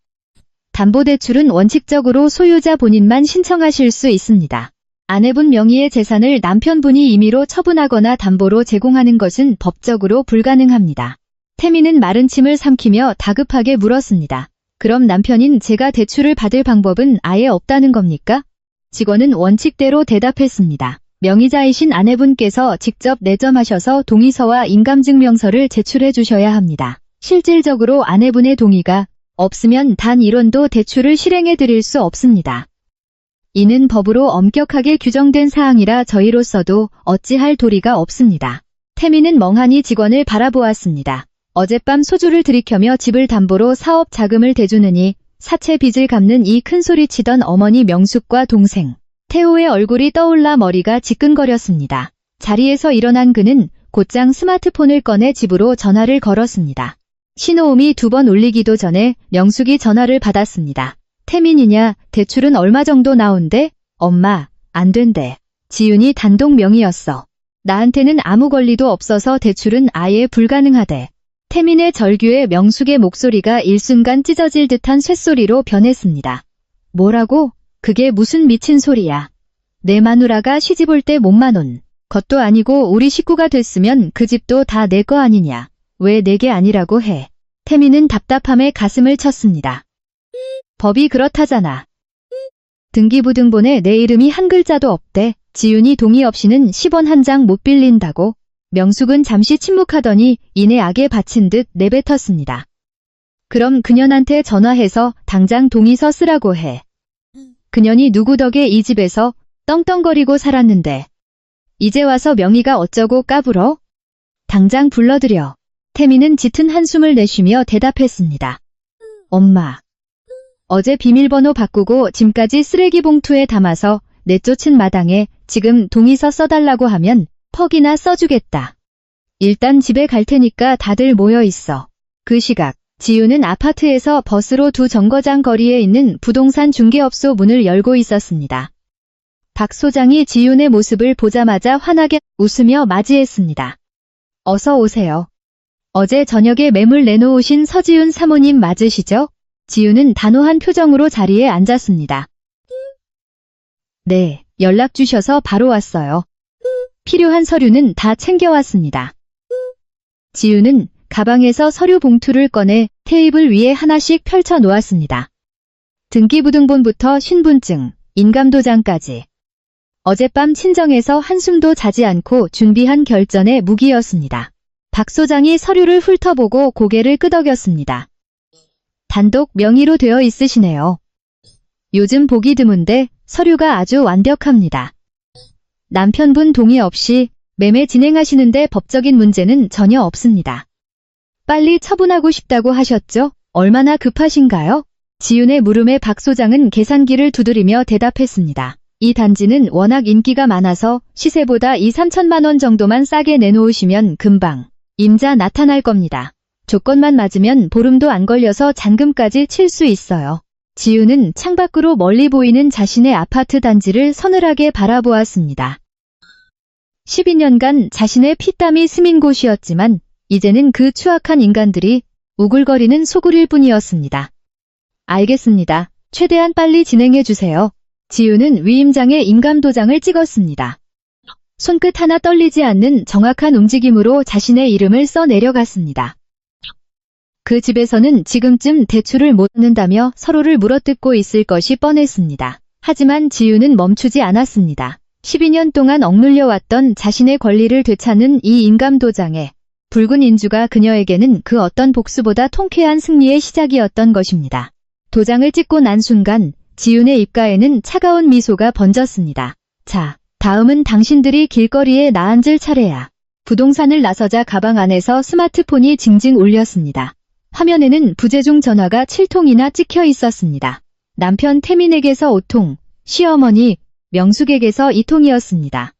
담보대출은 원칙적으로 소유자 본인만 신청하실 수 있습니다. 아내분 명의의 재산을 남편분이 임의로 처분하거나 담보로 제공하는 것은 법적으로 불가능합니다. 태미는 마른 침을 삼키며 다급하게 물었습니다. 그럼 남편인 제가 대출을 받을 방법은 아예 없다는 겁니까? 직원은 원칙대로 대답했습니다. 명의자이신 아내분께서 직접 내점하셔서 동의서와 인감증명서를 제출해 주셔야 합니다. 실질적으로 아내분의 동의가 없으면 단 1원도 대출을 실행해 드릴 수 없습니다. 이는 법으로 엄격하게 규정된 사항이라 저희로서도 어찌할 도리가 없습니다. 태미는 멍하니 직원을 바라보았습니다. 어젯밤 소주를 들이켜며 집을 담보로 사업 자금을 대주느니 사채 빚을 갚는 이 큰소리치던 어머니 명숙과 동생 태호의 얼굴이 떠올라 머리가 지끈거렸습니다. 자리에서 일어난 그는 곧장 스마트폰을 꺼내 집으로 전화를 걸었습니다. 신호음이 2번 울리기도 전에 명숙이 전화를 받았습니다. 태민이냐, 대출은 얼마 정도 나온대? 엄마, 안 된대. 지윤이 단독 명의였어. 나한테는 아무 권리도 없어서 대출은 아예 불가능하대. 태민의 절규에 명숙의 목소리가 일순간 찢어질 듯한 쇳소리로 변했습니다. 뭐라고? 그게 무슨 미친 소리야. 내 마누라가 시집 올 때 몸만 온 것도 아니고 우리 식구가 됐으면 그 집도 다 내 거 아니냐. 왜 내게 아니라고 해. 태민은 답답함에 가슴을 쳤습니다. 법이 그렇다잖아. 등기부 등본에 내 이름이 한 글자도 없대. 지윤이 동의 없이는 10원 한 장 못 빌린다고. 명숙은 잠시 침묵하더니 이내 악에 바친 듯 내뱉었습니다. 그럼 그년한테 전화해서 당장 동의서 쓰라고 해. 그년이 누구 덕에 이 집에서 떵떵거리고 살았는데 이제 와서 명의가 어쩌고 까불어? 당장 불러들여. 태미는 짙은 한숨을 내쉬며 대답했습니다. 엄마. 어제 비밀번호 바꾸고 짐까지 쓰레기 봉투에 담아서 내쫓은 마당에 지금 동의서 써달라고 하면 퍽이나 써주겠다. 일단 집에 갈 테니까 다들 모여 있어. 그 시각 지우는 아파트에서 버스로 2정거장 거리에 있는 부동산 중개업소 문을 열고 있었습니다. 박 소장이 지윤의 모습을 보자마자 환하게 웃으며 맞이했습니다. 어서 오세요. 어제 저녁에 매물 내놓으신 서지윤 사모님 맞으시죠? 지윤은 단호한 표정으로 자리에 앉았습니다. 네, 연락 주셔서 바로 왔어요. 필요한 서류는 다 챙겨왔습니다. 지윤은 가방에서 서류 봉투를 꺼내 테이블 위에 하나씩 펼쳐 놓았습니다. 등기부등본부터 신분증, 인감도장까지. 어젯밤 친정에서 한숨도 자지 않고 준비한 결전의 무기였습니다. 박 소장이 서류를 훑어보고 고개를 끄덕였습니다. 단독 명의로 되어 있으시네요. 요즘 보기 드문데 서류가 아주 완벽합니다. 남편분 동의 없이 매매 진행하시는데 법적인 문제는 전혀 없습니다. 빨리 처분하고 싶다고 하셨죠? 얼마나 급하신가요? 지윤의 물음에 박 소장은 계산기를 두드리며 대답했습니다. 이 단지는 워낙 인기가 많아서 시세보다 2~3천만 원 정도만 싸게 내놓으시면 금방 임자 나타날 겁니다. 조건만 맞으면 보름도 안 걸려서 잔금까지 칠 수 있어요. 지윤은 창밖으로 멀리 보이는 자신의 아파트 단지를 서늘하게 바라보았습니다. 12년간 자신의 피땀이 스민 곳이었지만 이제는 그 추악한 인간들이 우글거리는 소굴일 뿐이었습니다. 알겠습니다. 최대한 빨리 진행해 주세요. 지윤은 위임장에 인감도장을 찍었습니다. 손끝 하나 떨리지 않는 정확한 움직임으로 자신의 이름을 써 내려갔습니다. 그 집에서는 지금쯤 대출을 못 받는다며 서로를 물어뜯고 있을 것이 뻔했습니다. 하지만 지윤은 멈추지 않았습니다. 12년 동안 억눌려왔던 자신의 권리를 되찾는 이 인감도장에 붉은 인주가 그녀에게는 그 어떤 복수보다 통쾌한 승리의 시작이었던 것입니다. 도장을 찍고 난 순간 지윤의 입가에는 차가운 미소가 번졌습니다. 자, 다음은 당신들이 길거리에 나앉을 차례야. 부동산을 나서자 가방 안에서 스마트폰이 징징 울렸습니다. 화면에는 부재중 전화가 7통이나 찍혀 있었습니다. 남편 태민에게서 5통, 시어머니 명숙에게서 2통이었습니다.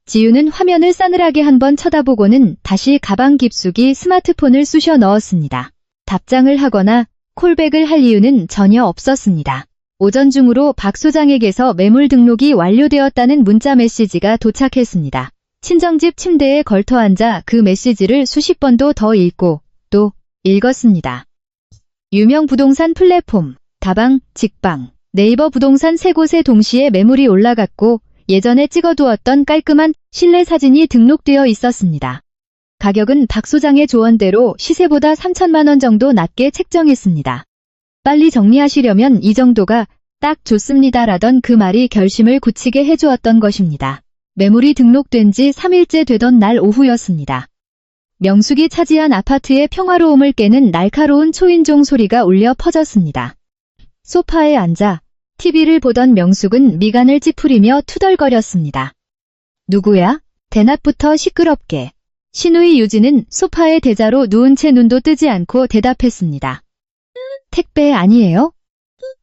지윤은 화면을 싸늘하게 한번 쳐다보고는 다시 가방 깊숙이 스마트폰을 쑤셔 넣었습니다. 답장을 하거나 콜백을 할 이유는 전혀 없었습니다. 오전 중으로 박 소장에게서 매물 등록이 완료되었다는 문자 메시지가 도착했습니다. 친정집 침대에 걸터앉아 그 메시지를 수십 번도 더 읽고 또 읽었습니다. 유명 부동산 플랫폼, 다방, 직방, 네이버 부동산 3곳에 동시에 매물이 올라갔고 예전에 찍어두었던 깔끔한 실내 사진이 등록되어 있었습니다. 가격은 박 소장의 조언대로 시세보다 3천만 원 정도 낮게 책정했습니다. 빨리 정리하시려면 이 정도가 딱 좋습니다라던 그 말이 결심을 굳히게 해주었던 것입니다. 매물이 등록된 지 3일째 되던 날 오후였습니다. 명숙이 차지한 아파트의 평화로움을 깨는 날카로운 초인종 소리가 울려 퍼졌습니다. 소파에 앉아 TV를 보던 명숙은 미간을 찌푸리며 투덜거렸습니다. 누구야? 대낮부터 시끄럽게. 신우이 유진은 소파에 대자로 누운 채 눈도 뜨지 않고 대답했습니다. 택배 아니에요?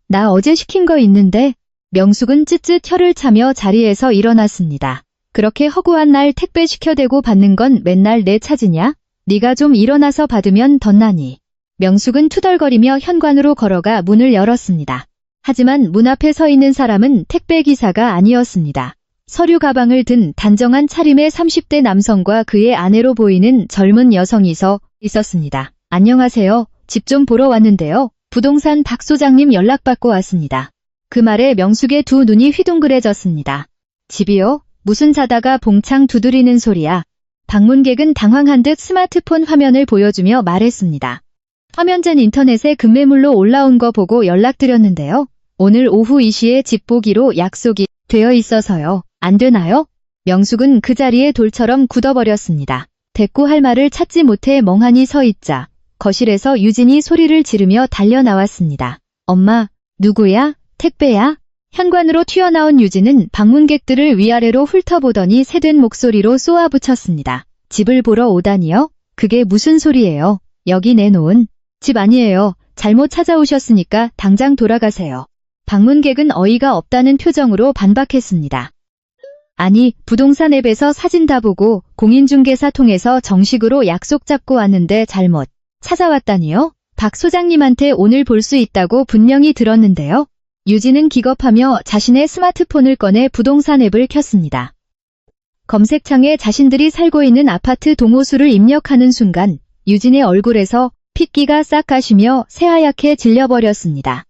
나 어제 시킨 거 있는데. 명숙은 쯧쯧 혀를 차며 자리에서 일어났습니다. 그렇게 허구한 날 택배 시켜대고 받는 건 맨날 내 차지냐? 네가 좀 일어나서 받으면 덧나니. 명숙은 투덜거리며 현관으로 걸어가 문을 열었습니다. 하지만 문 앞에 서 있는 사람은 택배 기사가 아니었습니다. 서류 가방을 든 단정한 차림의 30대 남성과 그의 아내로 보이는 젊은 여성이 서 있었습니다. 안녕하세요. 집 좀 보러 왔는데요. 부동산 박 소장님 연락받고 왔습니다. 그 말에 명숙의 두 눈이 휘둥그레졌습니다. 집이요? 무슨 자다가 봉창 두드리는 소리야. 방문객은 당황한 듯 스마트폰 화면을 보여주며 말했습니다. 화면전 인터넷에 급매물로 올라온 거 보고 연락드렸는데요. 오늘 오후 2시에 집 보기로 약속이 되어 있어서요. 안 되나요? 명숙은 그 자리에 돌처럼 굳어버렸습니다. 대꾸할 말을 찾지 못해 멍하니 서 있자 거실에서 유진이 소리를 지르며 달려나왔습니다. 엄마, 누구야? 택배야? 현관으로 튀어나온 유진은 방문객들을 위아래로 훑어보더니 새된 목소리로 쏘아붙였습니다. 집을 보러 오다니요? 그게 무슨 소리예요? 여기 내놓은 집 아니에요. 잘못 찾아오셨으니까 당장 돌아가세요. 방문객은 어이가 없다는 표정으로 반박했습니다. 아니, 부동산 앱에서 사진 다 보고 공인중개사 통해서 정식으로 약속 잡고 왔는데 잘못 찾아왔다니요? 박 소장님한테 오늘 볼 수 있다고 분명히 들었는데요. 유진은 기겁하며 자신의 스마트폰을 꺼내 부동산 앱을 켰습니다. 검색창에 자신들이 살고 있는 아파트 동호수를 입력하는 순간 유진의 얼굴에서 핏기가 싹 가시며 새하얗게 질려버렸습니다.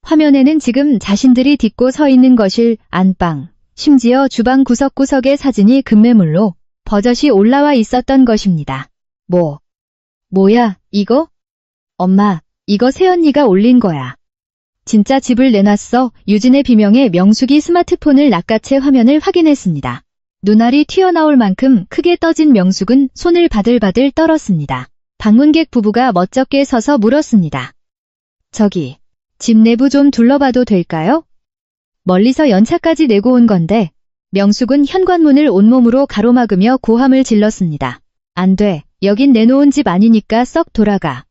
화면에는 지금 자신들이 딛고 서 있는 거실, 안방, 심지어 주방 구석구석의 사진이 급매물로 버젓이 올라와 있었던 것입니다. 뭐야, 이거? 엄마, 이거 새언니가 올린 거야. 진짜 집을 내놨어. 유진의 비명에 명숙이 스마트폰을 낚아채 화면을 확인했습니다. 눈알이 튀어나올 만큼 크게 떠진 명숙은 손을 바들바들 떨었습니다. 방문객 부부가 멋쩍게 서서 물었습니다. 저기, 집 내부 좀 둘러봐도 될까요? 멀리서 연차까지 내고 온 건데 명숙은 현관문을 온몸으로 가로막으며 고함을 질렀습니다. 안 돼. 여긴 내놓은 집 아니니까 썩 돌아가.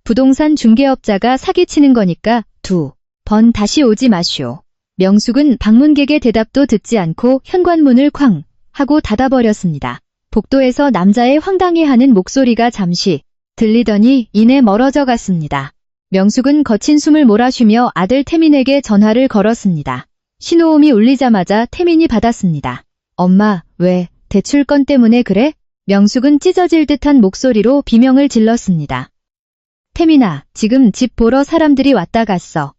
부동산 중개업자가 사기치는 거니까 2번 다시 오지 마시오. 명숙은 방문객의 대답도 듣지 않고 현관문을 쾅 하고 닫아버렸습니다. 복도에서 남자의 황당해하는 목소리가 잠시 들리더니 이내 멀어져 갔습니다. 명숙은 거친 숨을 몰아쉬며 아들 태민에게 전화를 걸었습니다. 신호음이 울리자마자 태민이 받았습니다. 엄마, 왜 대출 건 때문에 그래? 명숙은 찢어질 듯한 목소리로 비명을 질렀습니다. 태민아, 지금 집 보러 사람들이 왔다 갔어.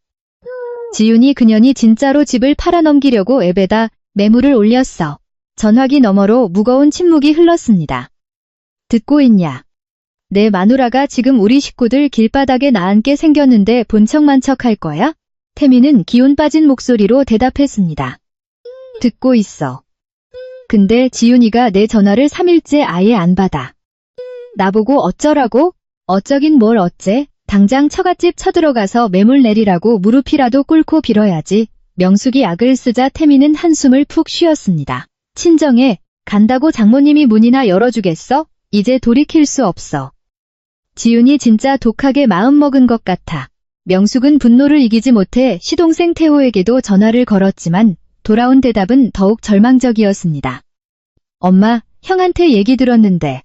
지윤이 그년이 진짜로 집을 팔아넘기려고 앱에다 매물을 올렸어. 전화기 너머로 무거운 침묵이 흘렀습니다. 듣고 있냐? 내 마누라가 지금 우리 식구들 길바닥에 나앉게 생겼는데 본척만 척할 거야? 태민은 기운 빠진 목소리로 대답했습니다. 듣고 있어. 근데 지윤이가 내 전화를 3일째 아예 안 받아. 나보고 어쩌라고? 어쩌긴 뭘 어째? 당장 처갓집 쳐들어가서 매물 내리라고 무릎이라도 꿇고 빌어야지. 명숙이 악을 쓰자 태민은 한숨을 푹 쉬었습니다. 친정에 간다고 장모님이 문이나 열어주겠어? 이제 돌이킬 수 없어. 지윤이 진짜 독하게 마음먹은 것 같아. 명숙은 분노를 이기지 못해 시동생 태호에게도 전화를 걸었지만 돌아온 대답은 더욱 절망적이었습니다. 엄마, 형한테 얘기 들었는데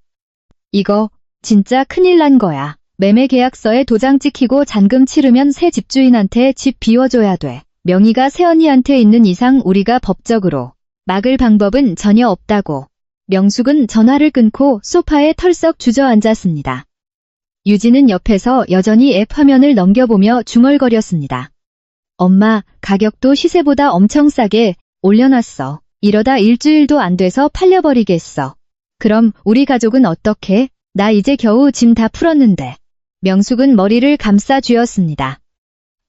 이거 진짜 큰일 난 거야. 매매 계약서에 도장 찍히고 잔금 치르면 새 집주인한테 집 비워줘야 돼. 명의가 새언니한테 있는 이상 우리가 법적으로 막을 방법은 전혀 없다고. 명숙은 전화를 끊고 소파에 털썩 주저앉았습니다. 유진은 옆에서 여전히 앱 화면을 넘겨보며 중얼거렸습니다. 엄마, 가격도 시세보다 엄청 싸게 올려놨어. 이러다 일주일도 안 돼서 팔려버리겠어. 그럼 우리 가족은 어떡해? 나 이제 겨우 짐 다 풀었는데. 명숙은 머리를 감싸 쥐었습니다.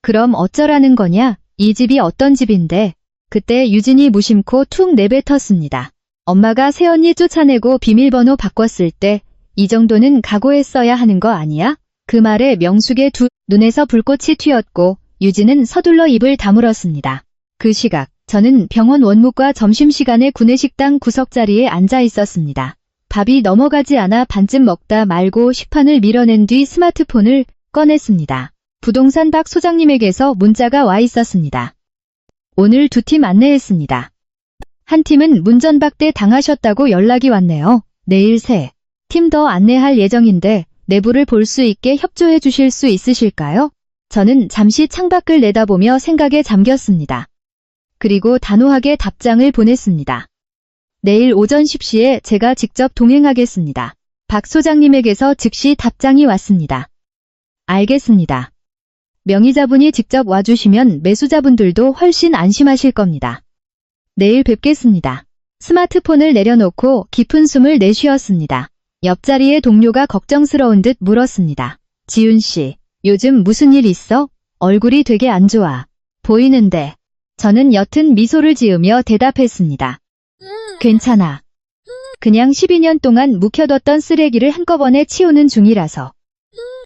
그럼 어쩌라는 거냐? 이 집이 어떤 집인데? 그때 유진이 무심코 툭 내뱉었습니다. 엄마가 새언니 쫓아내고 비밀번호 바꿨을 때 이 정도는 각오했어야 하는 거 아니야? 그 말에 명숙의 두 눈에서 불꽃이 튀었고 유진은 서둘러 입을 다물었습니다. 그 시각 저는 병원 원무과 점심시간에 구내식당 구석자리에 앉아 있었습니다. 밥이 넘어가지 않아 반쯤 먹다 말고 식판을 밀어낸 뒤 스마트폰을 꺼냈습니다. 부동산 박 소장님에게서 문자가 와 있었습니다. 오늘 2팀 안내했습니다. 한 팀은 문전박대 당하셨다고 연락이 왔네요. 내일 3팀 더 안내할 예정인데 내부를 볼 수 있게 협조해 주실 수 있으실까요? 저는 잠시 창밖을 내다보며 생각에 잠겼습니다. 그리고 단호하게 답장을 보냈습니다. 내일 오전 10시에 제가 직접 동행하겠습니다. 박 소장님에게서 즉시 답장이 왔습니다. 알겠습니다. 명의자분이 직접 와주시면 매수자분들도 훨씬 안심하실 겁니다. 내일 뵙겠습니다. 스마트폰을 내려놓고 깊은 숨을 내쉬었습니다. 옆자리의 동료가 걱정스러운 듯 물었습니다. 지윤 씨, 요즘 무슨 일 있어? 얼굴이 되게 안 좋아 보이는데. 저는 옅은 미소를 지으며 대답했습니다. 괜찮아. 그냥 12년 동안 묵혀뒀던 쓰레기를 한꺼번에 치우는 중이라서.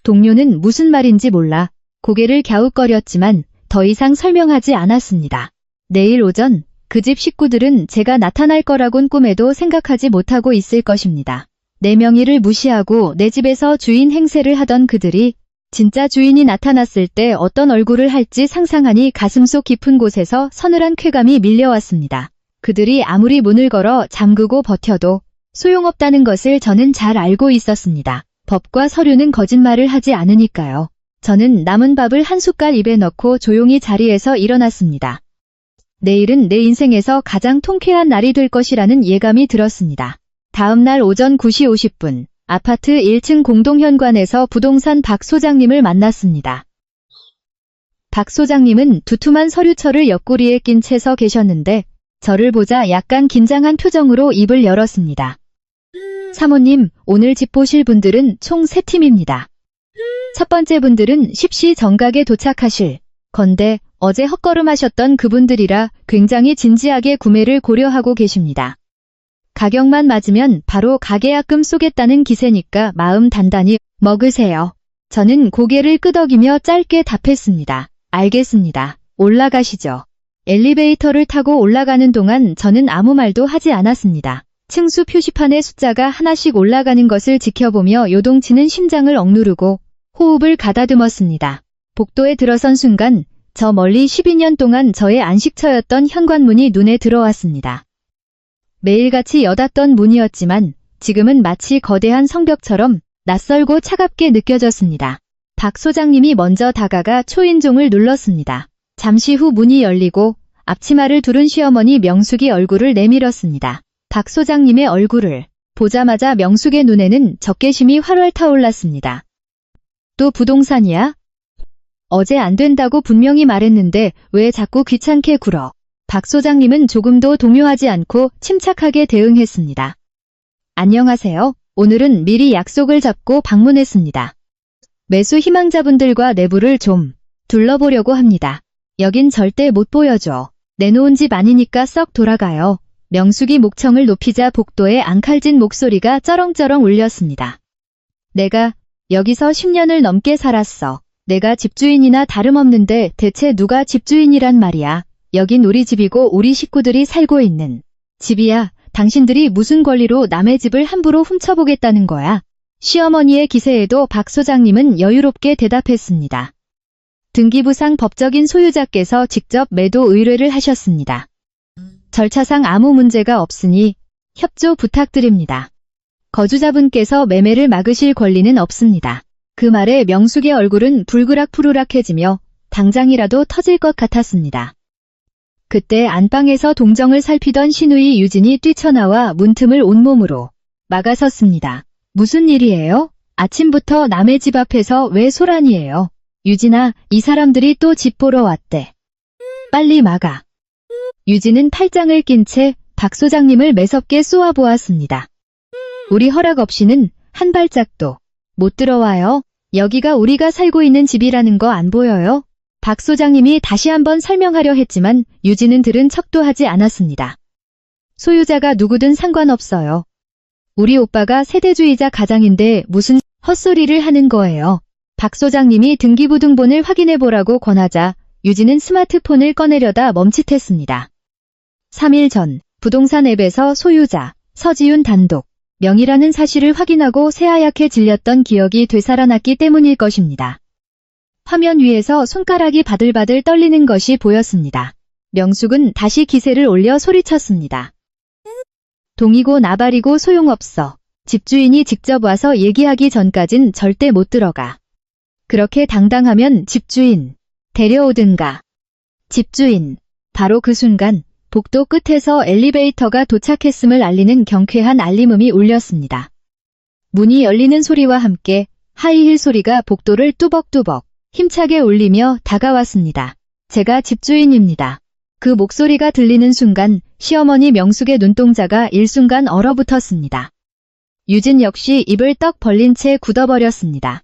동료는 무슨 말인지 몰라 고개를 갸웃거렸지만 더 이상 설명하지 않았습니다. 내일 오전 그 집 식구들은 제가 나타날 거라곤 꿈에도 생각하지 못하고 있을 것입니다. 내 명의를 무시하고 내 집에서 주인 행세를 하던 그들이 진짜 주인이 나타났을 때 어떤 얼굴을 할지 상상하니 가슴속 깊은 곳에서 서늘한 쾌감이 밀려왔습니다. 그들이 아무리 문을 걸어 잠그고 버텨도 소용없다는 것을 저는 잘 알고 있었습니다. 법과 서류는 거짓말을 하지 않으니까요. 저는 남은 밥을 한 숟갈 입에 넣고 조용히 자리에서 일어났습니다. 내일은 내 인생에서 가장 통쾌한 날이 될 것이라는 예감이 들었습니다. 다음 날 오전 9시 50분, 아파트 1층 공동현관에서 부동산 박 소장님을 만났습니다. 박 소장님은 두툼한 서류철을 옆구리에 낀 채 서 계셨는데 저를 보자 약간 긴장한 표정으로 입을 열었습니다. 사모님, 오늘 집 보실 분들은 총 3팀입니다. 첫 번째 분들은 10시 정각에 도착하실 건데 어제 헛걸음하셨던 그분들이라 굉장히 진지하게 구매를 고려하고 계십니다. 가격만 맞으면 바로 가계약금 쏘겠다는 기세니까 마음 단단히 먹으세요. 저는 고개를 끄덕이며 짧게 답했습니다. 알겠습니다. 올라가시죠. 엘리베이터를 타고 올라가는 동안 저는 아무 말도 하지 않았습니다. 층수 표시판의 숫자가 하나씩 올라가는 것을 지켜보며 요동치는 심장을 억누르고 호흡을 가다듬었습니다. 복도에 들어선 순간 저 멀리 12년 동안 저의 안식처였던 현관문이 눈에 들어왔습니다. 매일같이 여닫던 문이었지만 지금은 마치 거대한 성벽처럼 낯설고 차갑게 느껴졌습니다. 박 소장님이 먼저 다가가 초인종을 눌렀습니다. 잠시 후 문이 열리고 앞치마를 두른 시어머니 명숙이 얼굴을 내밀었습니다. 박 소장님의 얼굴을 보자마자 명숙의 눈에는 적개심이 활활 타올랐습니다. 또 부동산이야? 어제 안 된다고 분명히 말했는데 왜 자꾸 귀찮게 굴어? 박 소장님은 조금도 동요하지 않고 침착하게 대응했습니다. 안녕하세요. 오늘은 미리 약속을 잡고 방문했습니다. 매수 희망자분들과 내부를 좀 둘러보려고 합니다. 여긴 절대 못 보여줘. 내놓은 집 아니니까 썩 돌아가요. 명숙이 목청을 높이자 복도에 앙칼진 목소리가 쩌렁쩌렁 울렸습니다. 내가 여기서 10년을 넘게 살았어. 내가 집주인이나 다름없는데 대체 누가 집주인이란 말이야. 여긴 우리 집이고 우리 식구들이 살고 있는 집이야. 당신들이 무슨 권리로 남의 집을 함부로 훔쳐보겠다는 거야. 시어머니의 기세에도 박 소장님은 여유롭게 대답했습니다. 등기부상 법적인 소유자께서 직접 매도 의뢰를 하셨습니다. 절차상 아무 문제가 없으니 협조 부탁드립니다. 거주자분께서 매매를 막으실 권리는 없습니다. 그 말에 명숙의 얼굴은 불그락푸르락해지며 당장이라도 터질 것 같았습니다. 그때 안방에서 동정을 살피던 시누이 유진이 뛰쳐나와 문틈을 온몸으로 막아섰습니다. 무슨 일이에요? 아침부터 남의 집 앞에서 왜 소란이에요? 유진아, 이 사람들이 또 집 보러 왔대. 빨리 막아. 유진은 팔짱을 낀 채 박 소장님을 매섭게 쏘아보았습니다. 우리 허락 없이는 한 발짝도 못 들어와요. 여기가 우리가 살고 있는 집이라는 거 안 보여요? 박 소장님이 다시 한번 설명하려 했지만 유진은 들은 척도 하지 않았습니다. 소유자가 누구든 상관없어요. 우리 오빠가 세대주의자 가장인데 무슨 헛소리를 하는 거예요. 박 소장님이 등기부등본을 확인해보라고 권하자 유진은 스마트폰을 꺼내려다 멈칫했습니다. 3일 전 부동산 앱에서 소유자 서지윤 단독 명의라는 사실을 확인하고 새하얗게 질렸던 기억이 되살아났기 때문일 것입니다. 화면 위에서 손가락이 바들바들 떨리는 것이 보였습니다. 명숙은 다시 기세를 올려 소리쳤습니다. 동이고 나발이고 소용없어. 집주인이 직접 와서 얘기하기 전까진 절대 못 들어가. 그렇게 당당하면 집주인 데려오든가. 집주인. 바로 그 순간 복도 끝에서 엘리베이터가 도착했음을 알리는 경쾌한 알림음이 울렸습니다. 문이 열리는 소리와 함께 하이힐 소리가 복도를 뚜벅뚜벅 힘차게 울리며 다가왔습니다. 제가 집주인입니다. 그 목소리가 들리는 순간 시어머니 명숙의 눈동자가 일순간 얼어붙었습니다. 유진 역시 입을 떡 벌린 채 굳어버렸습니다.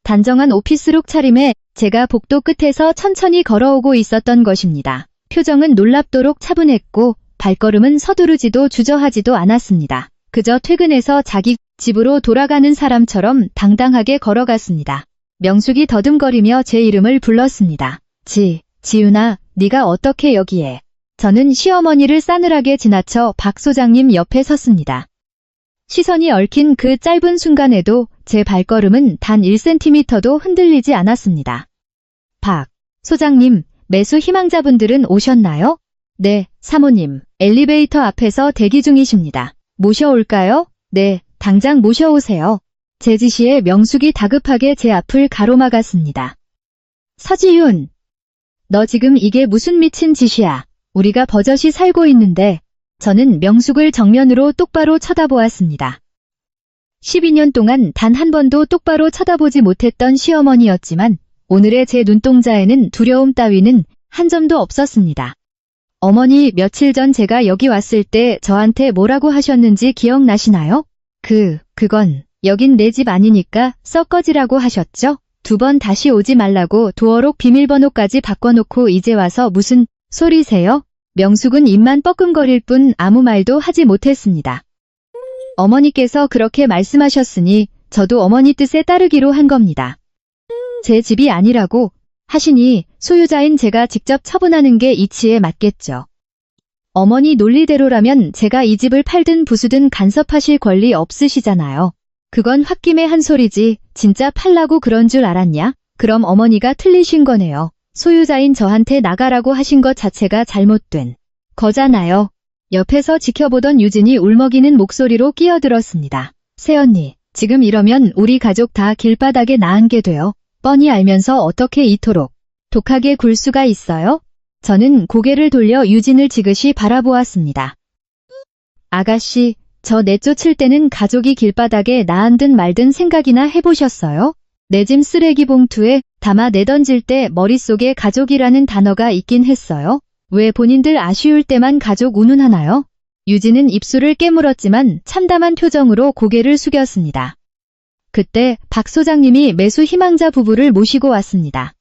단정한 오피스룩 차림에 제가 복도 끝에서 천천히 걸어오고 있었던 것입니다. 표정은 놀랍도록 차분했고 발걸음은 서두르지도 주저하지도 않았습니다. 그저 퇴근해서 자기 집으로 돌아가는 사람처럼 당당하게 걸어갔습니다. 명숙이 더듬거리며 제 이름을 불렀습니다. 지윤아, 네가 어떻게 여기에? 저는 시어머니를 싸늘하게 지나쳐 박 소장님 옆에 섰습니다. 시선이 얽힌 그 짧은 순간에도 제 발걸음은 단 1cm도 흔들리지 않았습니다. 박 소장님, 매수 희망자분들은 오셨나요? 네, 사모님. 엘리베이터 앞에서 대기 중이십니다. 모셔올까요? 네, 당장 모셔오세요. 제 지시에 명숙이 다급하게 제 앞을 가로막았습니다. 서지윤, 너 지금 이게 무슨 미친 짓이야. 우리가 버젓이 살고 있는데. 저는 명숙을 정면으로 똑바로 쳐다보았습니다. 12년 동안 단 한 번도 똑바로 쳐다보지 못했던 시어머니였지만 오늘의 제 눈동자에는 두려움 따위는 한 점도 없었습니다. 어머니, 며칠 전 제가 여기 왔을 때 저한테 뭐라고 하셨는지 기억나시나요? 그건 여긴 내 집 아니니까 썩 꺼지라고 하셨죠? 2번 다시 오지 말라고 도어록 비밀번호까지 바꿔놓고 이제 와서 무슨 소리세요? 명숙은 입만 뻐끔거릴 뿐 아무 말도 하지 못했습니다. 어머니께서 그렇게 말씀하셨으니 저도 어머니 뜻에 따르기로 한 겁니다. 제 집이 아니라고 하시니 소유자인 제가 직접 처분하는 게 이치에 맞겠죠. 어머니 논리대로라면 제가 이 집을 팔든 부수든 간섭하실 권리 없으시잖아요. 그건 홧김에 한 소리지 진짜 팔라고 그런 줄 알았냐? 그럼 어머니가 틀리신 거네요. 소유자인 저한테 나가라고 하신 것 자체가 잘못된 거잖아요. 옆에서 지켜보던 유진이 울먹이는 목소리로 끼어들었습니다. 새언니, 지금 이러면 우리 가족 다 길바닥에 나앉게 돼요. 뻔히 알면서 어떻게 이토록 독하게 굴 수가 있어요? 저는 고개를 돌려 유진을 지그시 바라보았습니다. 아가씨, 저 내쫓을 때는 가족이 길바닥에 나앉든 말든 생각이나 해보셨어요? 내 짐 쓰레기 봉투에 담아 내던질 때 머릿속에 가족이라는 단어가 있긴 했어요. 왜 본인들 아쉬울 때만 가족 운운하나요? 유진은 입술을 깨물었지만 참담한 표정으로 고개를 숙였습니다. 그때 박 소장님이 매수 희망자 부부를 모시고 왔습니다.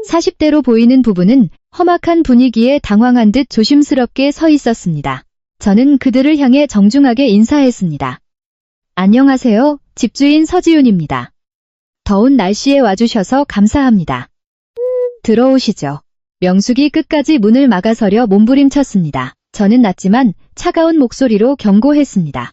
40대로 보이는 부부는 험악한 분위기에 당황한 듯 조심스럽게 서 있었습니다. 저는 그들을 향해 정중하게 인사했습니다. 안녕하세요. 집주인 서지윤입니다. 더운 날씨에 와주셔서 감사합니다. 들어오시죠. 명숙이 끝까지 문을 막아서려 몸부림쳤습니다. 저는 낮지만 차가운 목소리로 경고했습니다.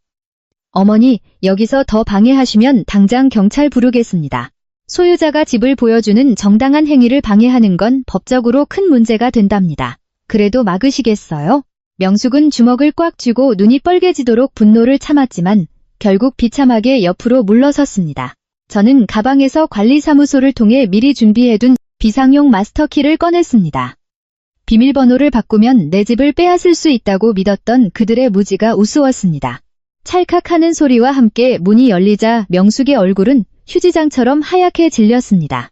어머니, 여기서 더 방해하시면 당장 경찰 부르겠습니다. 소유자가 집을 보여주는 정당한 행위를 방해하는 건 법적으로 큰 문제가 된답니다. 그래도 막으시겠어요? 명숙은 주먹을 꽉 쥐고 눈이 빨개지도록 분노를 참았지만 결국 비참하게 옆으로 물러섰습니다. 저는 가방에서 관리사무소를 통해 미리 준비해둔 비상용 마스터키를 꺼냈습니다. 비밀번호를 바꾸면 내 집을 빼앗을 수 있다고 믿었던 그들의 무지가 우스웠습니다. 찰칵하는 소리와 함께 문이 열리자 명숙의 얼굴은 휴지장처럼 하얗게 질렸습니다.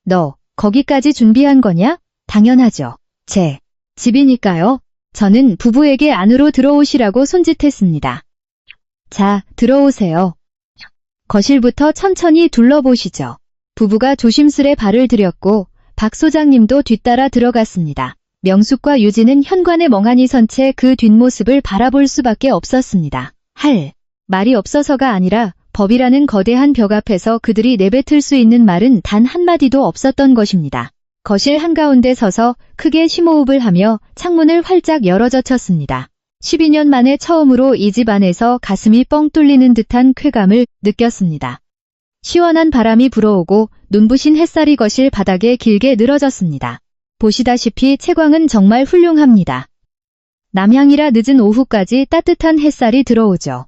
너, 거기까지 준비한 거냐? 당연하죠. 제 집이니까요. 저는 부부에게 안으로 들어오시라고 손짓했습니다. 자, 들어오세요. 거실부터 천천히 둘러보시죠. 부부가 조심스레 발을 들였고 박 소장님도 뒤따라 들어갔습니다. 명숙과 유진은 현관에 멍하니 선 채 그 뒷모습을 바라볼 수밖에 없었습니다. 할 말이 없어서가 아니라 법이라는 거대한 벽 앞에서 그들이 내뱉을 수 있는 말은 단 한마디도 없었던 것입니다. 거실 한가운데 서서 크게 심호흡을 하며 창문을 활짝 열어젖혔습니다. 12년 만에 처음으로 이 집 안에서 가슴이 뻥 뚫리는 듯한 쾌감을 느꼈습니다. 시원한 바람이 불어오고 눈부신 햇살이 거실 바닥에 길게 늘어졌습니다. 보시다시피 채광은 정말 훌륭합니다. 남향이라 늦은 오후까지 따뜻한 햇살이 들어오죠.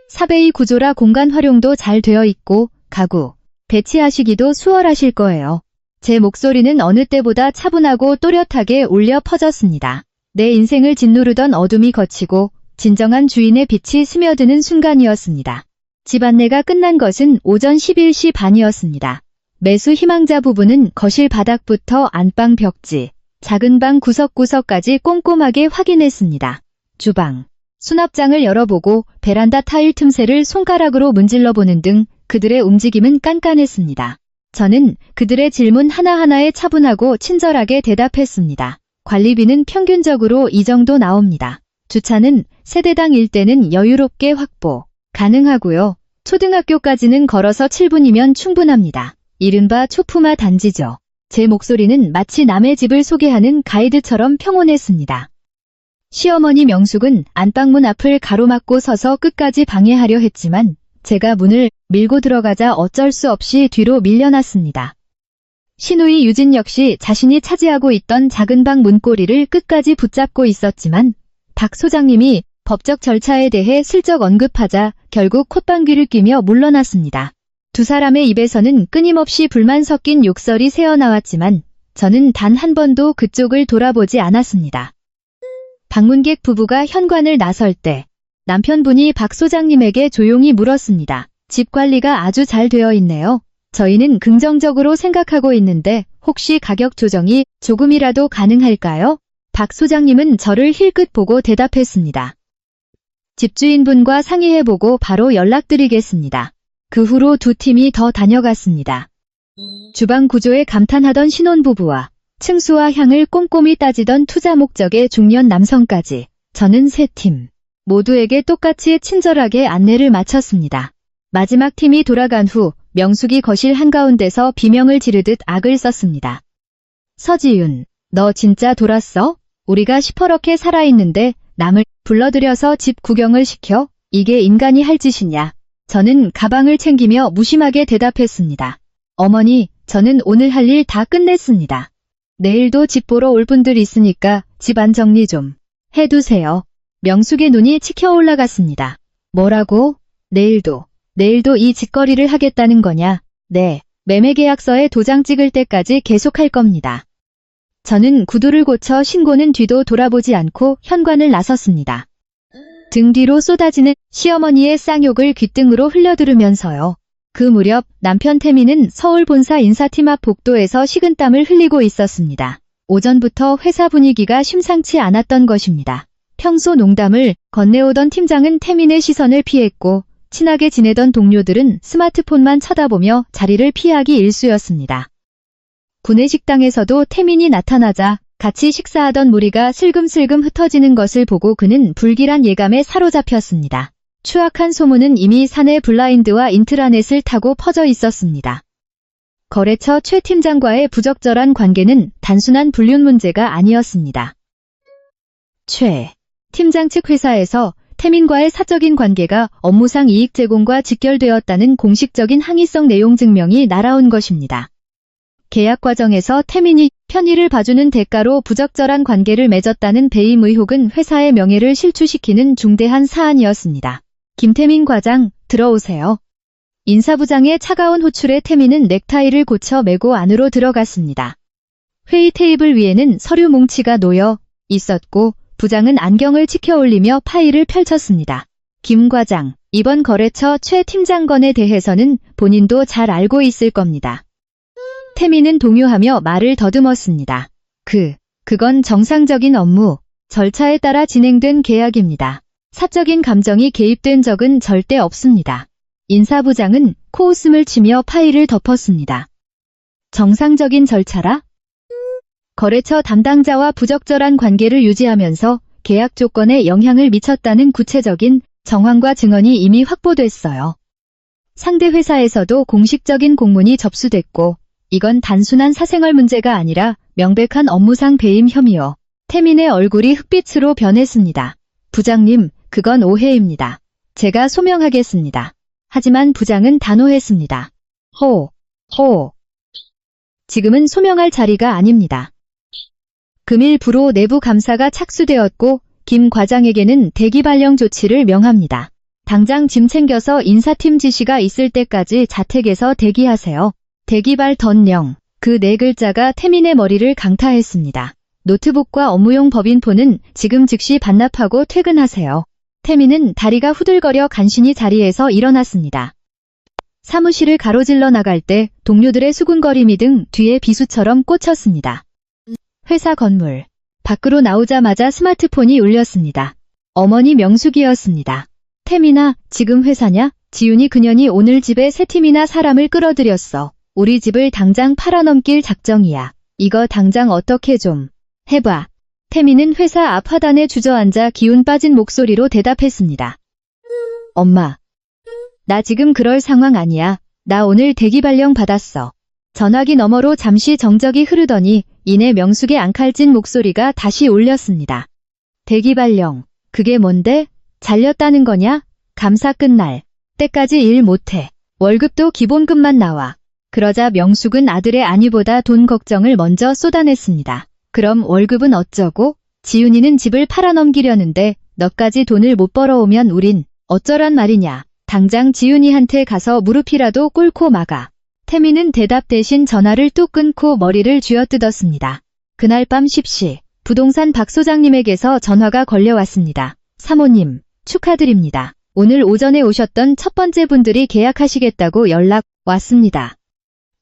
사베이 구조라 공간 활용도 잘 되어 있고 가구, 배치하시기도 수월하실 거예요. 제 목소리는 어느 때보다 차분하고 또렷하게 울려 퍼졌습니다. 내 인생을 짓누르던 어둠이 걷히고 진정한 주인의 빛이 스며드는 순간이었습니다. 집 안내가 끝난 것은 오전 11시 반이었습니다. 매수 희망자 부부는 거실 바닥부터 안방 벽지, 작은 방 구석구석까지 꼼꼼하게 확인했습니다. 주방, 수납장을 열어보고 베란다 타일 틈새를 손가락으로 문질러 보는 등 그들의 움직임은 깐깐했습니다. 저는 그들의 질문 하나하나에 차분하고 친절하게 대답했습니다. 관리비는 평균적으로 이 정도 나옵니다. 주차는 세대당 일대는 여유롭게 확보 가능하고요. 초등학교까지는 걸어서 7분이면 충분합니다. 이른바 초품화 단지죠. 제 목소리는 마치 남의 집을 소개하는 가이드처럼 평온했습니다. 시어머니 명숙은 안방문 앞을 가로막고 서서 끝까지 방해하려 했지만 제가 문을 밀고 들어가자 어쩔 수 없이 뒤로 밀려났습니다. 시누이 유진 역시 자신이 차지하고 있던 작은 방 문고리를 끝까지 붙잡고 있었지만 박 소장님이 법적 절차에 대해 슬쩍 언급하자 결국 콧방귀를 뀌며 물러났습니다. 두 사람의 입에서는 끊임없이 불만 섞인 욕설이 새어나왔지만 저는 단 한 번도 그쪽을 돌아보지 않았습니다. 방문객 부부가 현관을 나설 때 남편분이 박 소장님에게 조용히 물었습니다. 집 관리가 아주 잘 되어 있네요. 저희는 긍정적으로 생각하고 있는데 혹시 가격 조정이 조금이라도 가능할까요? 박 소장님은 저를 힐끗 보고 대답했습니다. 집주인분과 상의해보고 바로 연락드리겠습니다. 그 후로 두 팀이 더 다녀갔습니다. 주방 구조에 감탄하던 신혼부부와 층수와 향을 꼼꼼히 따지던 투자 목적의 중년 남성까지 저는 세 팀 모두에게 똑같이 친절하게 안내를 마쳤습니다. 마지막 팀이 돌아간 후 명숙이 거실 한가운데서 비명을 지르듯 악을 썼습니다. 서지윤, 너 진짜 돌았어? 우리가 시퍼렇게 살아있는데 남을 불러들여서 집 구경을 시켜? 이게 인간이 할 짓이냐? 저는 가방을 챙기며 무심하게 대답했습니다. 어머니, 저는 오늘 할 일 다 끝냈습니다. 내일도 집 보러 올 분들 있으니까 집안 정리 좀 해두세요. 명숙의 눈이 치켜 올라갔습니다. 뭐라고? 내일도 이 짓거리를 하겠다는 거냐? 네, 매매계약서에 도장 찍을 때까지 계속할 겁니다. 저는 구두를 고쳐 신고는 뒤도 돌아보지 않고 현관을 나섰습니다. 등 뒤로 쏟아지는 시어머니의 쌍욕을 귓등으로 흘려들으면서요. 그 무렵 남편 태민은 서울 본사 인사팀 앞 복도에서 식은땀을 흘리고 있었습니다. 오전부터 회사 분위기가 심상치 않았던 것입니다. 평소 농담을 건네오던 팀장은 태민의 시선을 피했고 친하게 지내던 동료들은 스마트폰만 쳐다보며 자리를 피하기 일쑤였습니다. 구내식당에서도 태민이 나타나자 같이 식사하던 무리가 슬금슬금 흩어지는 것을 보고 그는 불길한 예감에 사로잡혔습니다. 추악한 소문은 이미 사내 블라인드와 인트라넷을 타고 퍼져 있었습니다. 거래처 최 팀장과의 부적절한 관계는 단순한 불륜 문제가 아니었습니다. 최 팀장 측 회사에서 태민과의 사적인 관계가 업무상 이익 제공과 직결되었다는 공식적인 항의성 내용 증명이 날아온 것입니다. 계약 과정에서 태민이 편의를 봐주는 대가로 부적절한 관계를 맺었다는 배임 의혹은 회사의 명예를 실추시키는 중대한 사안이었습니다. 김태민 과장, 들어오세요. 인사부장의 차가운 호출에 태민은 넥타이를 고쳐 매고 안으로 들어갔습니다. 회의 테이블 위에는 서류 뭉치가 놓여 있었고 부장은 안경을 치켜 올리며 파일을 펼쳤습니다. 김 과장, 이번 거래처 최 팀장 건에 대해서는 본인도 잘 알고 있을 겁니다. 태민은 동요하며 말을 더듬었습니다. 그건 정상적인 업무, 절차에 따라 진행된 계약입니다. 사적인 감정이 개입된 적은 절대 없습니다. 인사부장은 코웃음을 치며 파일을 덮었습니다. 정상적인 절차라? 거래처 담당자와 부적절한 관계를 유지하면서 계약 조건에 영향을 미쳤다는 구체적인 정황과 증언이 이미 확보됐어요. 상대 회사에서도 공식적인 공문이 접수됐고 이건 단순한 사생활 문제가 아니라 명백한 업무상 배임 혐의요. 태민의 얼굴이 흑빛으로 변했습니다. 부장님, 그건 오해입니다. 제가 소명하겠습니다. 하지만 부장은 단호했습니다. 호. 지금은 소명할 자리가 아닙니다. 금일 부로 내부 감사가 착수되었고 김 과장에게는 대기 발령 조치를 명합니다. 당장 짐 챙겨서 인사팀 지시가 있을 때까지 자택에서 대기하세요. 대기발 덧령. 그 네 글자가 태민의 머리를 강타했습니다. 노트북과 업무용 법인폰은 지금 즉시 반납하고 퇴근하세요. 태민은 다리가 후들거려 간신히 자리에서 일어났습니다. 사무실을 가로질러 나갈 때 동료들의 수군거림이 등 뒤에 비수처럼 꽂혔습니다. 회사 건물. 밖으로 나오자마자 스마트폰이 울렸습니다. 어머니 명숙이었습니다. 태민아, 지금 회사냐? 지윤이 그년이 오늘 집에 세 팀이나 사람을 끌어들였어. 우리 집을 당장 팔아넘길 작정이야. 이거 당장 어떻게 좀 해봐. 태민은 회사 앞 화단에 주저앉아 기운 빠진 목소리로 대답했습니다. 엄마, 나 지금 그럴 상황 아니야. 나 오늘 대기 발령 받았어. 전화기 너머로 잠시 정적이 흐르더니 이내 명숙의 앙칼진 목소리가 다시 울렸습니다. 대기발령. 그게 뭔데? 잘렸다는 거냐? 감사 끝날 때까지 일 못해. 월급도 기본급만 나와. 그러자 명숙은 아들의 안위보다 돈 걱정을 먼저 쏟아냈습니다. 그럼 월급은 어쩌고? 지훈이는 집을 팔아넘기려는데 너까지 돈을 못 벌어오면 우린 어쩌란 말이냐. 당장 지훈이한테 가서 무릎이라도 꿇고 막아. 태미는 대답 대신 전화를 뚝 끊고 머리를 쥐어뜯었습니다. 그날 밤 10시 부동산 박 소장님에게서 전화가 걸려왔습니다. 사모님, 축하드립니다. 오늘 오전에 오셨던 첫 번째 분들이 계약하시겠다고 연락 왔습니다.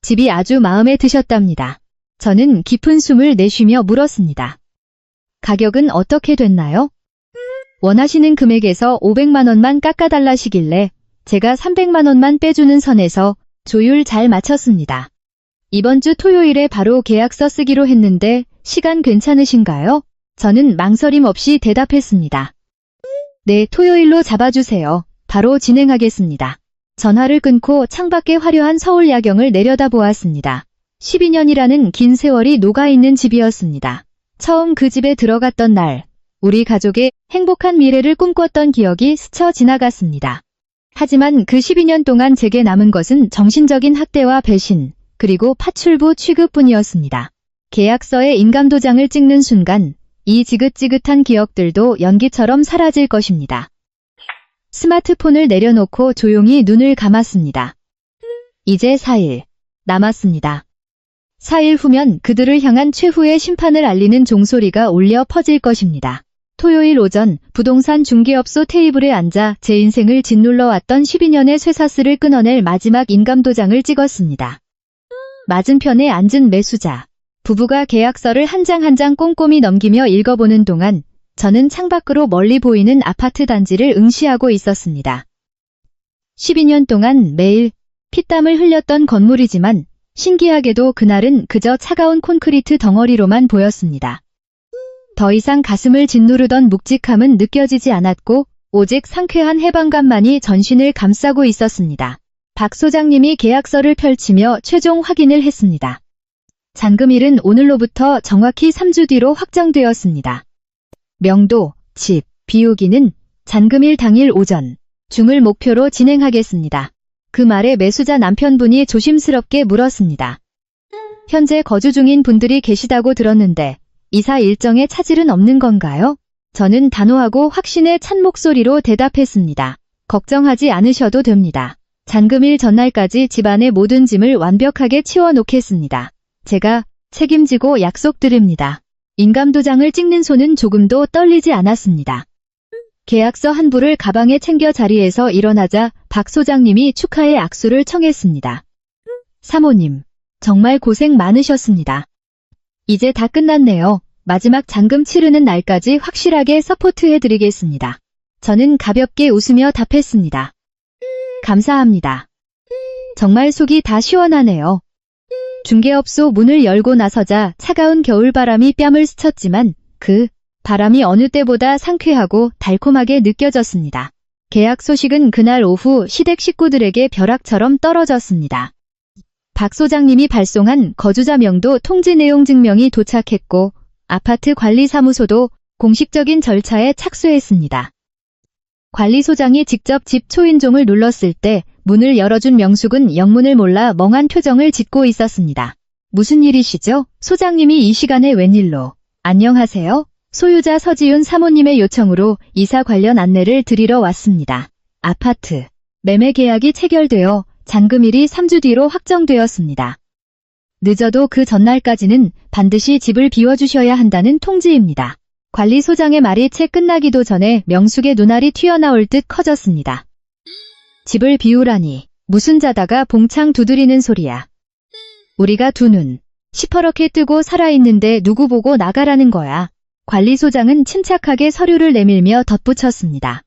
집이 아주 마음에 드셨답니다. 저는 깊은 숨을 내쉬며 물었습니다. 가격은 어떻게 됐나요? 원하시는 금액에서 500만 원만 깎아달라시길래 제가 300만 원만 빼주는 선에서 조율 잘 맞췄습니다. 이번 주 토요일에 바로 계약서 쓰기로 했는데 시간 괜찮으신가요? 저는 망설임 없이 대답했습니다. 네, 토요일로 잡아주세요. 바로 진행하겠습니다. 전화를 끊고 창밖의 화려한 서울 야경을 내려다보았습니다. 12년이라는 긴 세월이 녹아있는 집이었습니다. 처음 그 집에 들어갔던 날, 우리 가족의 행복한 미래를 꿈꿨던 기억이 스쳐 지나갔습니다. 하지만 그 12년 동안 제게 남은 것은 정신적인 학대와 배신, 그리고 파출부 취급뿐이었습니다. 계약서에 인감도장을 찍는 순간 이 지긋지긋한 기억들도 연기처럼 사라질 것입니다. 스마트폰을 내려놓고 조용히 눈을 감았습니다. 이제 4일 남았습니다. 4일 후면 그들을 향한 최후의 심판을 알리는 종소리가 울려 퍼질 것입니다. 토요일 오전 부동산 중개업소 테이블에 앉아 제 인생을 짓눌러왔던 12년의 쇠사슬을 끊어낼 마지막 인감도장을 찍었습니다. 맞은편에 앉은 매수자. 부부가 계약서를 한 장 한 장 꼼꼼히 넘기며 읽어보는 동안 저는 창밖으로 멀리 보이는 아파트 단지를 응시하고 있었습니다. 12년 동안 매일 피땀을 흘렸던 건물이지만 신기하게도 그날은 그저 차가운 콘크리트 덩어리로만 보였습니다. 더 이상 가슴을 짓누르던 묵직함은 느껴지지 않았고 오직 상쾌한 해방감만이 전신을 감싸고 있었습니다. 박 소장님이 계약서를 펼치며 최종 확인을 했습니다. 잔금일은 오늘로부터 정확히 3주 뒤로 확정되었습니다. 명도, 집, 비우기는 잔금일 당일 오전 중을 목표로 진행하겠습니다. 그 말에 매수자 남편분이 조심스럽게 물었습니다. 현재 거주 중인 분들이 계시다고 들었는데 이사 일정에 차질은 없는 건가요? 저는 단호하고 확신에 찬 목소리로 대답했습니다. 걱정하지 않으셔도 됩니다. 잔금일 전날까지 집안의 모든 짐을 완벽하게 치워놓겠습니다. 제가 책임지고 약속드립니다. 인감도장을 찍는 손은 조금도 떨리지 않았습니다. 계약서 한 부를 가방에 챙겨 자리에서 일어나자 박 소장님이 축하의 악수를 청했습니다. 사모님, 정말 고생 많으셨습니다. 이제 다 끝났네요. 마지막 잔금 치르는 날까지 확실하게 서포트해드리겠습니다. 저는 가볍게 웃으며 답했습니다. 감사합니다. 정말 속이 다 시원하네요. 중개업소 문을 열고 나서자 차가운 겨울바람이 뺨을 스쳤지만 그 바람이 어느 때보다 상쾌하고 달콤하게 느껴졌습니다. 계약 소식은 그날 오후 시댁 식구들에게 벼락처럼 떨어졌습니다. 박 소장님이 발송한 거주자 명도 통지 내용 증명이 도착했고 아파트 관리사무소도 공식적인 절차에 착수했습니다. 관리소장이 직접 집 초인종을 눌렀을 때 문을 열어준 명숙은 영문을 몰라 멍한 표정을 짓고 있었습니다. 무슨 일이시죠? 소장님이 이 시간에 웬일로? 안녕하세요. 소유자 서지윤 사모님의 요청으로 이사 관련 안내를 드리러 왔습니다. 아파트 매매 계약이 체결되어 잔금일이 3주 뒤로 확정되었습니다. 늦어도 그 전날까지는 반드시 집을 비워주셔야 한다는 통지입니다. 관리소장의 말이 채 끝나기도 전에 명숙의 눈알이 튀어나올 듯 커졌습니다. 집을 비우라니 무슨 자다가 봉창 두드리는 소리야. 우리가 두 눈 시퍼렇게 뜨고 살아있는데 누구 보고 나가라는 거야. 관리소장은 침착하게 서류를 내밀며 덧붙였습니다.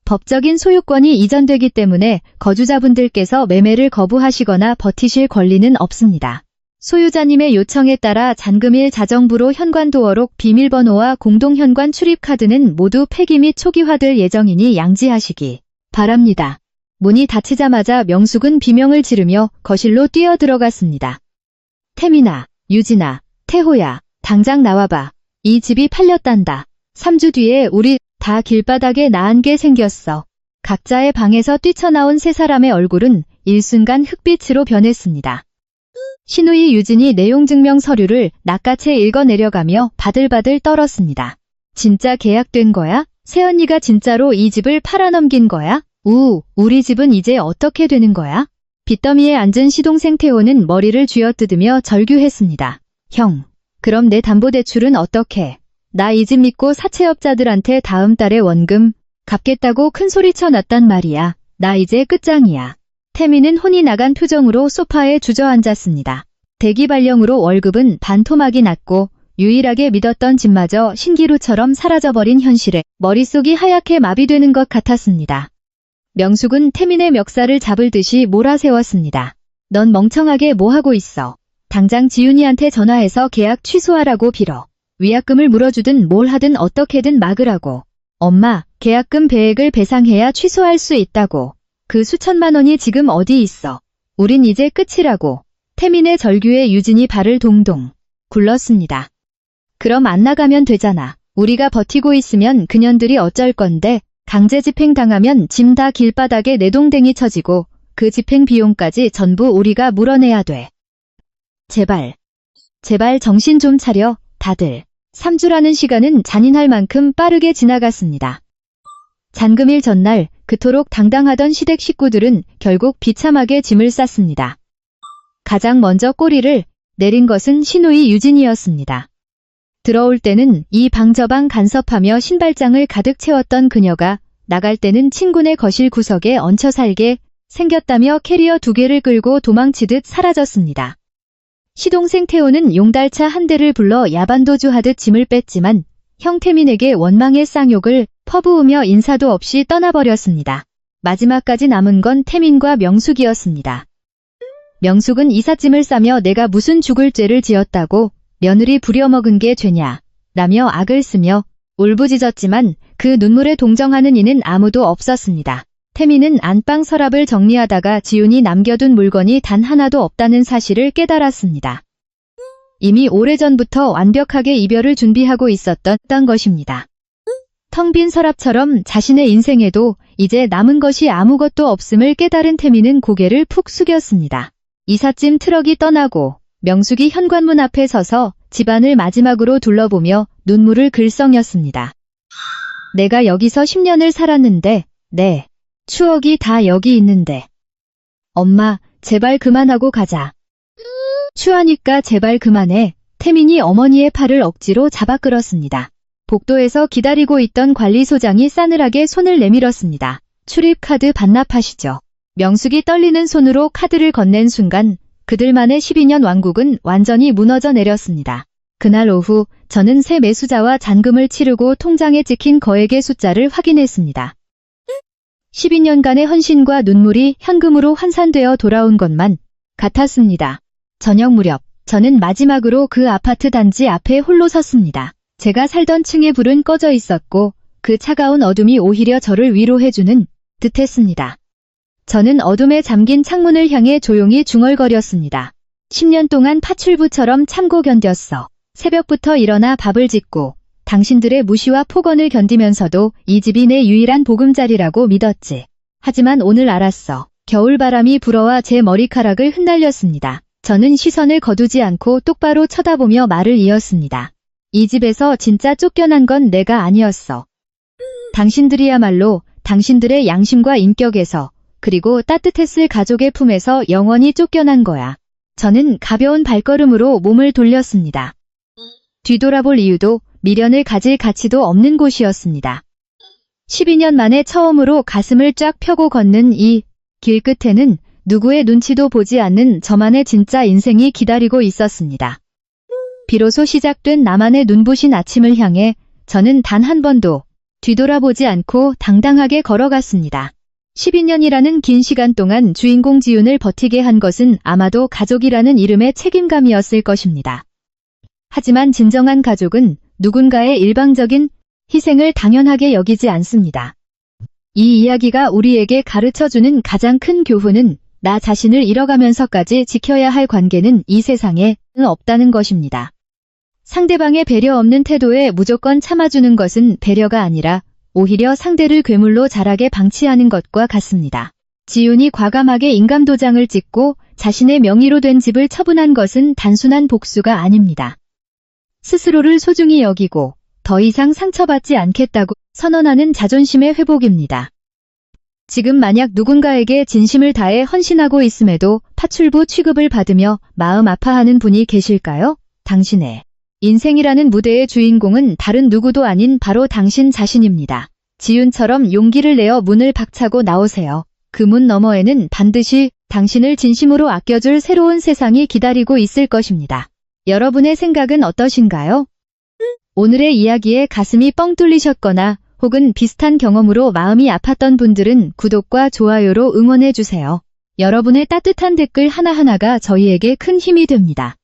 법적인 소유권이 이전되기 때문에 거주자분들께서 매매를 거부하시거나 버티실 권리는 없습니다. 소유자님의 요청에 따라 잔금일 자정부로 현관도어록 비밀번호와 공동현관 출입카드는 모두 폐기 및 초기화될 예정이니 양지하시기 바랍니다. 문이 닫히자마자 명숙은 비명을 지르며 거실로 뛰어들어갔습니다. 태민아, 유진아, 태호야, 당장 나와봐. 이 집이 팔렸단다. 3주 뒤에 우리 다 길바닥에 나앉게 생겼어. 각자의 방에서 뛰쳐나온 세 사람의 얼굴은 일순간 흑빛으로 변했습니다. 신우이 유진이 내용 증명 서류를 낚아채 읽어내려가며 바들바들 떨었습니다. 진짜 계약된 거야? 새언니가 진짜로 이 집을 팔아넘긴 거야? 우리 집은 이제 어떻게 되는 거야? 빚더미에 앉은 시동생 태호는 머리를 쥐어뜯으며 절규했습니다. 형, 그럼 내 담보대출은 어떻게? 나 이 집 믿고 사채업자들한테 다음 달에 원금 갚겠다고 큰소리쳐 놨단 말이야. 나 이제 끝장이야. 태민은 혼이 나간 표정으로 소파에 주저앉았습니다. 대기발령으로 월급은 반토막이 났고 유일하게 믿었던 집마저 신기루처럼 사라져버린 현실에 머릿속이 하얗게 마비되는 것 같았습니다. 명숙은 태민의 멱살을 잡을 듯이 몰아세웠습니다. 넌 멍청하게 뭐하고 있어. 당장 지윤이한테 전화해서 계약 취소하라고 빌어. 위약금을 물어주든 뭘 하든 어떻게든 막으라고. 엄마, 계약금 배액을 배상해야 취소할 수 있다고. 그 수천만 원이 지금 어디 있어. 우린 이제 끝이라고. 태민의 절규에 유진이 발을 동동 굴렀습니다. 그럼 안 나가면 되잖아. 우리가 버티고 있으면 그년들이 어쩔 건데 강제 집행 당하면 짐 다 길바닥에 내동댕이 쳐지고 그 집행 비용까지 전부 우리가 물어내야 돼. 제발 정신 좀 차려, 다들. 3주라는 시간은 잔인할 만큼 빠르게 지나갔습니다. 잔금일 전날 그토록 당당하던 시댁 식구들은 결국 비참하게 짐을 쌌습니다. 가장 먼저 꼬리를 내린 것은 신우이 유진이었습니다. 들어올 때는 이 방 저 방 간섭하며 신발장을 가득 채웠던 그녀가 나갈 때는 친구네 거실 구석에 얹혀 살게 생겼다며 캐리어 2개를 끌고 도망치듯 사라졌습니다. 시동생 태호는 용달차 한 대를 불러 야반도주하듯 짐을 뺐지만 형 태민에게 원망의 쌍욕을 퍼부으며 인사도 없이 떠나버렸습니다. 마지막까지 남은 건 태민과 명숙이었습니다. 명숙은 이삿짐을 싸며 내가 무슨 죽을 죄를 지었다고 며느리 부려먹은 게 죄냐 라며 악을 쓰며 울부짖었지만 그 눈물에 동정하는 이는 아무도 없었습니다. 태민은 안방 서랍을 정리하다가 지훈이 남겨둔 물건이 단 하나도 없다는 사실을 깨달았습니다. 이미 오래전부터 완벽하게 이별을 준비하고 있었던 것입니다. 텅 빈 서랍처럼 자신의 인생에도 이제 남은 것이 아무것도 없음을 깨달은 태민은 고개를 푹 숙였습니다. 이삿짐 트럭이 떠나고 명숙이 현관문 앞에 서서 집안을 마지막으로 둘러보며 눈물을 글썽였습니다. 내가 여기서 10년을 살았는데 네. 추억이 다 여기 있는데. 엄마, 제발 그만하고 가자. 추하니까 제발 그만해. 태민이 어머니의 팔을 억지로 잡아 끌었습니다. 복도에서 기다리고 있던 관리소장이 싸늘하게 손을 내밀었습니다. 출입카드 반납하시죠. 명숙이 떨리는 손으로 카드를 건넨 순간 그들만의 12년 왕국은 완전히 무너져 내렸습니다. 그날 오후 저는 새 매수자와 잔금을 치르고 통장에 찍힌 거액의 숫자를 확인했습니다. 12년간의 헌신과 눈물이 현금으로 환산되어 돌아온 것만 같았습니다. 저녁 무렵 저는 마지막으로 그 아파트 단지 앞에 홀로 섰습니다. 제가 살던 층의 불은 꺼져 있었고 그 차가운 어둠이 오히려 저를 위로해주는 듯했습니다. 저는 어둠에 잠긴 창문을 향해 조용히 중얼거렸습니다. 10년 동안 파출부처럼 참고 견뎠어. 새벽부터 일어나 밥을 짓고 당신들의 무시와 폭언을 견디면서도 이 집이 내 유일한 보금자리라고 믿었지. 하지만 오늘 알았어. 겨울바람이 불어와 제 머리카락을 흩날렸습니다. 저는 시선을 거두지 않고 똑바로 쳐다보며 말을 이었습니다. 이 집에서 진짜 쫓겨난 건 내가 아니었어. 당신들이야말로 당신들의 양심과 인격에서 그리고 따뜻했을 가족의 품에서 영원히 쫓겨난 거야. 저는 가벼운 발걸음으로 몸을 돌렸습니다. 뒤돌아볼 이유도 미련을 가질 가치도 없는 곳이었습니다. 12년 만에 처음으로 가슴을 쫙 펴고 걷는 이 길 끝에는 누구의 눈치도 보지 않는 저만의 진짜 인생이 기다리고 있었습니다. 비로소 시작된 나만의 눈부신 아침을 향해 저는 단 한 번도 뒤돌아보지 않고 당당하게 걸어갔습니다. 12년이라는 긴 시간 동안 주인공 지훈을 버티게 한 것은 아마도 가족이라는 이름의 책임감이었을 것입니다. 하지만 진정한 가족은 누군가의 일방적인 희생을 당연하게 여기지 않습니다. 이 이야기가 우리에게 가르쳐주는 가장 큰 교훈은 나 자신을 잃어가면서까지 지켜야 할 관계는 이 세상에 없다는 것입니다. 상대방의 배려 없는 태도에 무조건 참아주는 것은 배려가 아니라 오히려 상대를 괴물로 자라게 방치하는 것과 같습니다. 지훈이 과감하게 인감도장을 찍고 자신의 명의로 된 집을 처분한 것은 단순한 복수가 아닙니다. 스스로를 소중히 여기고 더 이상 상처받지 않겠다고 선언하는 자존심의 회복입니다. 지금 만약 누군가에게 진심을 다해 헌신하고 있음에도 파출부 취급을 받으며 마음 아파하는 분이 계실까요? 당신의 인생이라는 무대의 주인공은 다른 누구도 아닌 바로 당신 자신입니다. 지훈처럼 용기를 내어 문을 박차고 나오세요. 그 문 너머에는 반드시 당신을 진심으로 아껴줄 새로운 세상이 기다리고 있을 것입니다. 여러분의 생각은 어떠신가요? 오늘의 이야기에 가슴이 뻥 뚫리셨거나 혹은 비슷한 경험으로 마음이 아팠던 분들은 구독과 좋아요로 응원해주세요. 여러분의 따뜻한 댓글 하나하나가 저희에게 큰 힘이 됩니다.